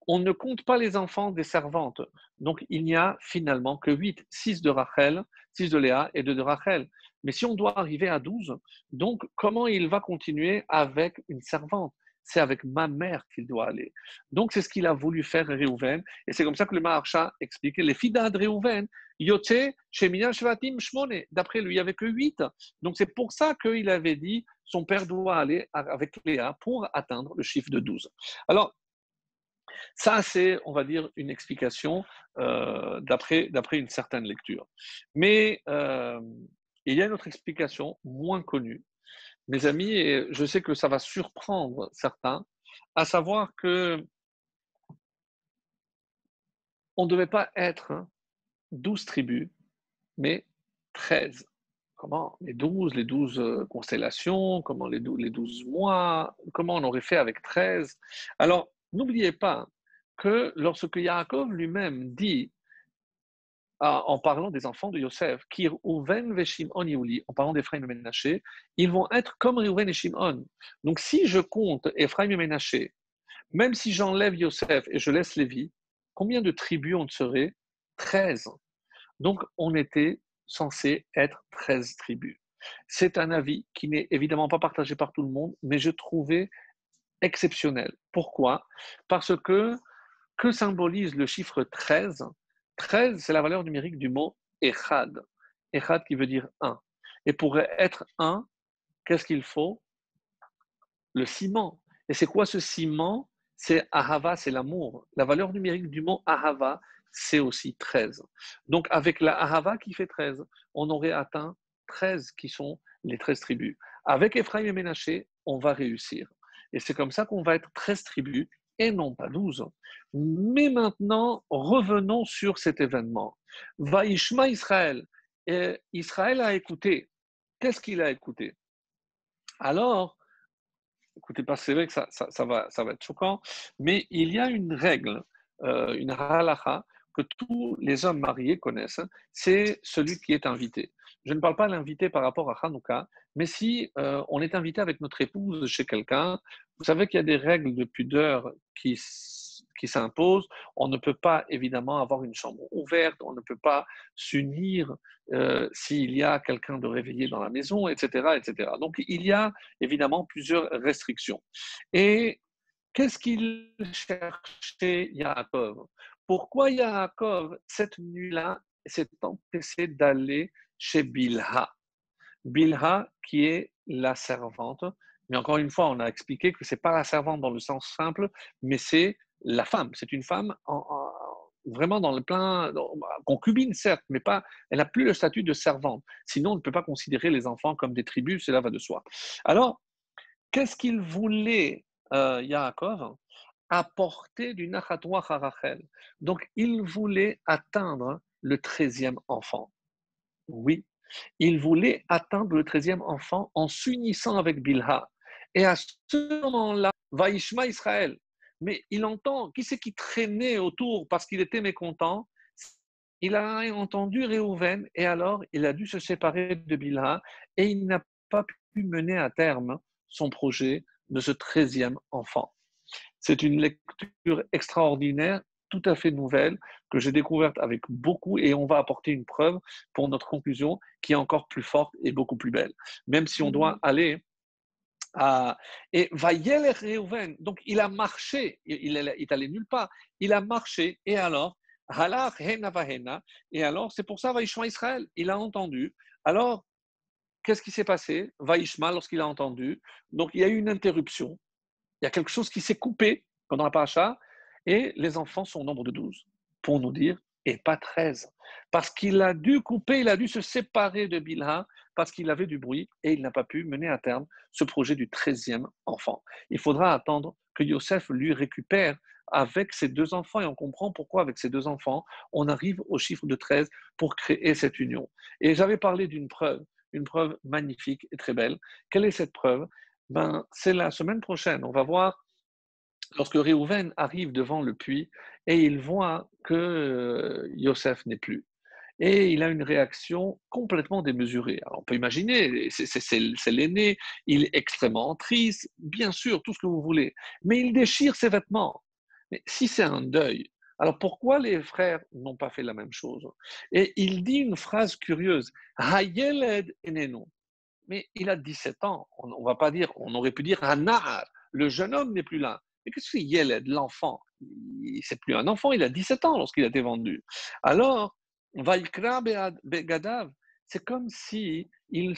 on ne compte pas les enfants des servantes. Donc, il n'y a finalement que 8, 6 de Rachel, 6 de Léa et 2 de Rachel. Mais si on doit arriver à 12, donc comment il va continuer avec une servante? C'est avec ma mère qu'il doit aller. Donc, c'est ce qu'il a voulu faire Réhouven. Et c'est comme ça que le Maharsha expliquait les Fida de Réhouven, Yote, Shemina, Shvatim, Shmone. D'après lui, il n'y avait que 8. Donc, c'est pour ça qu'il avait dit son père doit aller avec Léa pour atteindre le chiffre de 12. Alors, ça, c'est, on va dire, une explication d'après une certaine lecture. Mais il y a une autre explication moins connue, mes amis, et je sais que ça va surprendre certains, à savoir que on ne devait pas être 12 tribus, mais 13. Comment les 12 constellations, comment les 12 mois, comment on aurait fait avec 13? Alors, n'oubliez pas que lorsque Yaakov lui-même dit, en parlant des enfants de Yosef, qui Reuven ve Shimon Yuli, en parlant d'Ephraim et Ménaché, ils vont être comme Reuven et Shimon. Donc, si je compte Ephraim et Ménaché, même si j'enlève Yosef et je laisse Lévi, combien de tribus on serait? 13. Donc, on était censé être 13 tribus. C'est un avis qui n'est évidemment pas partagé par tout le monde, mais je trouvais exceptionnel. Pourquoi? Parce que symbolise le chiffre 13? 13, c'est la valeur numérique du mot Echad. Echad qui veut dire un. Et pour être un, qu'est-ce qu'il faut? Le ciment. Et c'est quoi ce ciment? C'est Ahava, c'est l'amour. La valeur numérique du mot Ahava, c'est aussi 13. Donc avec la Ahava qui fait 13, on aurait atteint 13 qui sont les 13 tribus. Avec Ephraim et Ménaché, on va réussir. Et c'est comme ça qu'on va être 13 tribus et non pas 12. Mais maintenant, revenons sur cet événement. Vaishma Israël. Et Israël a écouté. Qu'est-ce qu'il a écouté? Alors, écoutez pas, c'est vrai que ça va être choquant, mais il y a une règle, une halakha, que tous les hommes mariés connaissent, c'est celui qui est invité. Je ne parle pas de l'invité par rapport à Hanouka, mais si on est invité avec notre épouse chez quelqu'un, vous savez qu'il y a des règles de pudeur qui s'imposent. On ne peut pas évidemment avoir une chambre ouverte, on ne peut pas s'unir s'il y a quelqu'un de réveillé dans la maison, etc., etc. Donc il y a évidemment plusieurs restrictions. Et qu'est-ce qu'il cherchait Yaakov? Pourquoi Yaakov, cette nuit-là, s'est empêché d'aller chez Bilha? Bilha, qui est la servante, mais encore une fois, on a expliqué que ce n'est pas la servante dans le sens simple, mais c'est la femme. C'est une femme vraiment dans le plein, concubine certes, mais pas, elle n'a plus le statut de servante. Sinon, on ne peut pas considérer les enfants comme des tribus, cela va de soi. Alors, qu'est-ce qu'il voulait, Yaakov? Apporter du nachatoa à Rachel. Donc, il voulait atteindre le 13e enfant. Oui, il voulait atteindre le 13e enfant en s'unissant avec Bilha. Et à ce moment-là, Vaishma Israël. Mais il entend, qui c'est qui traînait autour parce qu'il était mécontent? Il a entendu Réhouven et alors il a dû se séparer de Bilha et il n'a pas pu mener à terme son projet de ce 13e enfant. C'est une lecture extraordinaire, tout à fait nouvelle, que j'ai découverte avec beaucoup et on va apporter une preuve pour notre conclusion qui est encore plus forte et beaucoup plus belle. Même si on doit aller à... Et Vayelech Reuven, donc il a marché, il est allé nulle part, il a marché et alors, Halach Hena Vahena, et alors c'est pour ça Vaishma Israël, il a entendu. Alors, qu'est-ce qui s'est passé? Vaishma, lorsqu'il a entendu, donc il y a eu une interruption, il y a quelque chose qui s'est coupé pendant la paracha, et les enfants sont au nombre de 12, pour nous dire, et pas 13. Parce qu'il a dû couper, il a dû se séparer de Bilha, parce qu'il avait du bruit, et il n'a pas pu mener à terme ce projet du 13e enfant. Il faudra attendre que Yosef lui récupère avec ses deux enfants, et on comprend pourquoi avec ses deux enfants, on arrive au chiffre de 13 pour créer cette union. Et j'avais parlé d'une preuve, une preuve magnifique et très belle. Quelle est cette preuve? Ben, c'est la semaine prochaine. On va voir lorsque Réhouven arrive devant le puits et il voit que Yosef n'est plus. Et il a une réaction complètement démesurée. Alors, on peut imaginer, c'est l'aîné, il est extrêmement triste, bien sûr, tout ce que vous voulez, mais il déchire ses vêtements. Mais si c'est un deuil, alors pourquoi les frères n'ont pas fait la même chose? Et il dit une phrase curieuse, Hayeled enenu. Mais il a 17 ans. On ne va pas dire, on aurait pu dire un nahar. Le jeune homme n'est plus là. Mais qu'est-ce que c'est Yeled, l'enfant? C'est plus un enfant, il a 17 ans lorsqu'il a été vendu. Alors, Vaikra Begadav, c'est comme si il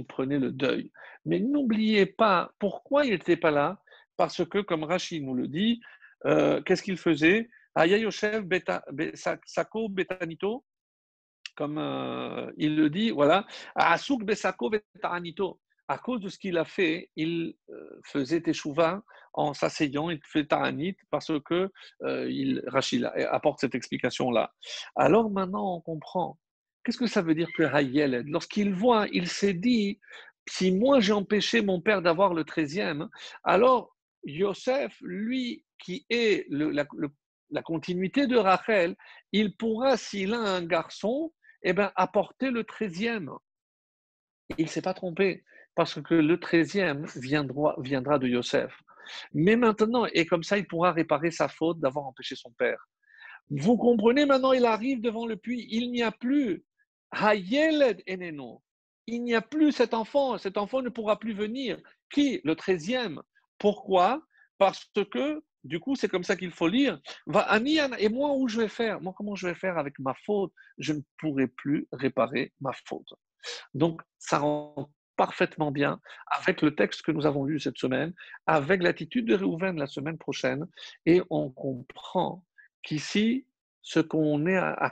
prenait le deuil. Mais n'oubliez pas pourquoi il n'était pas là, parce que, comme Rachid nous le dit, qu'est-ce qu'il faisait? Ayayoshev Sako Betanito, comme il le dit, voilà, Asuk Besako Vetanito. À cause de ce qu'il a fait, il faisait Teshuvah en s'asseyant, il fait Ta'anit parce que Rachid apporte cette explication-là. Alors maintenant, on comprend. Qu'est-ce que ça veut dire que Hayeled? Lorsqu'il voit, il s'est dit, si moi j'ai empêché mon père d'avoir le 13e, alors Yosef, lui qui est la continuité de Rachel, il pourra, s'il a un garçon, eh ben, apporter le 13e. Il ne s'est pas trompé, parce que le 13e viendra de Yosef. Mais maintenant, et comme ça, il pourra réparer sa faute d'avoir empêché son père. Vous comprenez, maintenant, il arrive devant le puits, il n'y a plus Hayeled Eneno. Il n'y a plus cet enfant ne pourra plus venir. Qui? Le 13e. Pourquoi? Parce que, du coup, c'est comme ça qu'il faut lire. Et moi, où je vais faire? Moi, comment je vais faire avec ma faute? Je ne pourrai plus réparer ma faute. Donc, ça rend parfaitement bien avec le texte que nous avons lu cette semaine, avec l'attitude de Réhouven la semaine prochaine, et on comprend qu'ici, on est à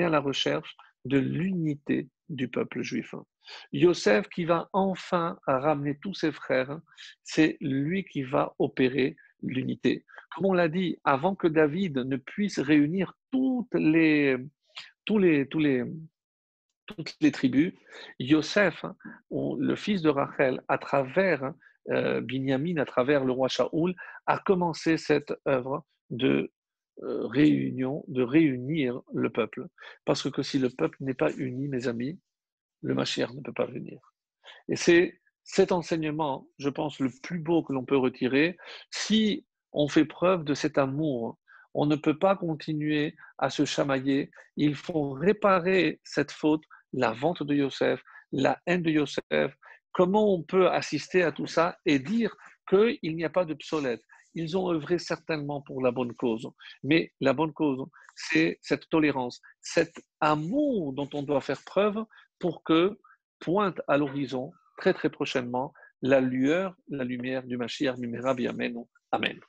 la recherche de l'unité du peuple juif. Yosef qui va enfin ramener tous ses frères, c'est lui qui va opérer l'unité. Comme on l'a dit, avant que David ne puisse réunir tous les, tous les, toutes les tribus, Yosef, le fils de Rachel, à travers Binyamin, à travers le roi Shaoul, a commencé cette œuvre de réunion, de réunir le peuple. Parce que si le peuple n'est pas uni, mes amis, le Mashiach ne peut pas venir. Et c'est cet enseignement, je pense, le plus beau que l'on peut retirer. Si on fait preuve de cet amour, on ne peut pas continuer à se chamailler. Il faut réparer cette faute, la vente de Yosef, la haine de Yosef. Comment on peut assister à tout ça et dire qu'il n'y a pas d'obsolète? Ils ont œuvré certainement pour la bonne cause. Mais la bonne cause, c'est cette tolérance, cet amour dont on doit faire preuve pour que pointe à l'horizon très très prochainement la lueur, la lumière du Mashiach Mimera B'Yameinu. Amen.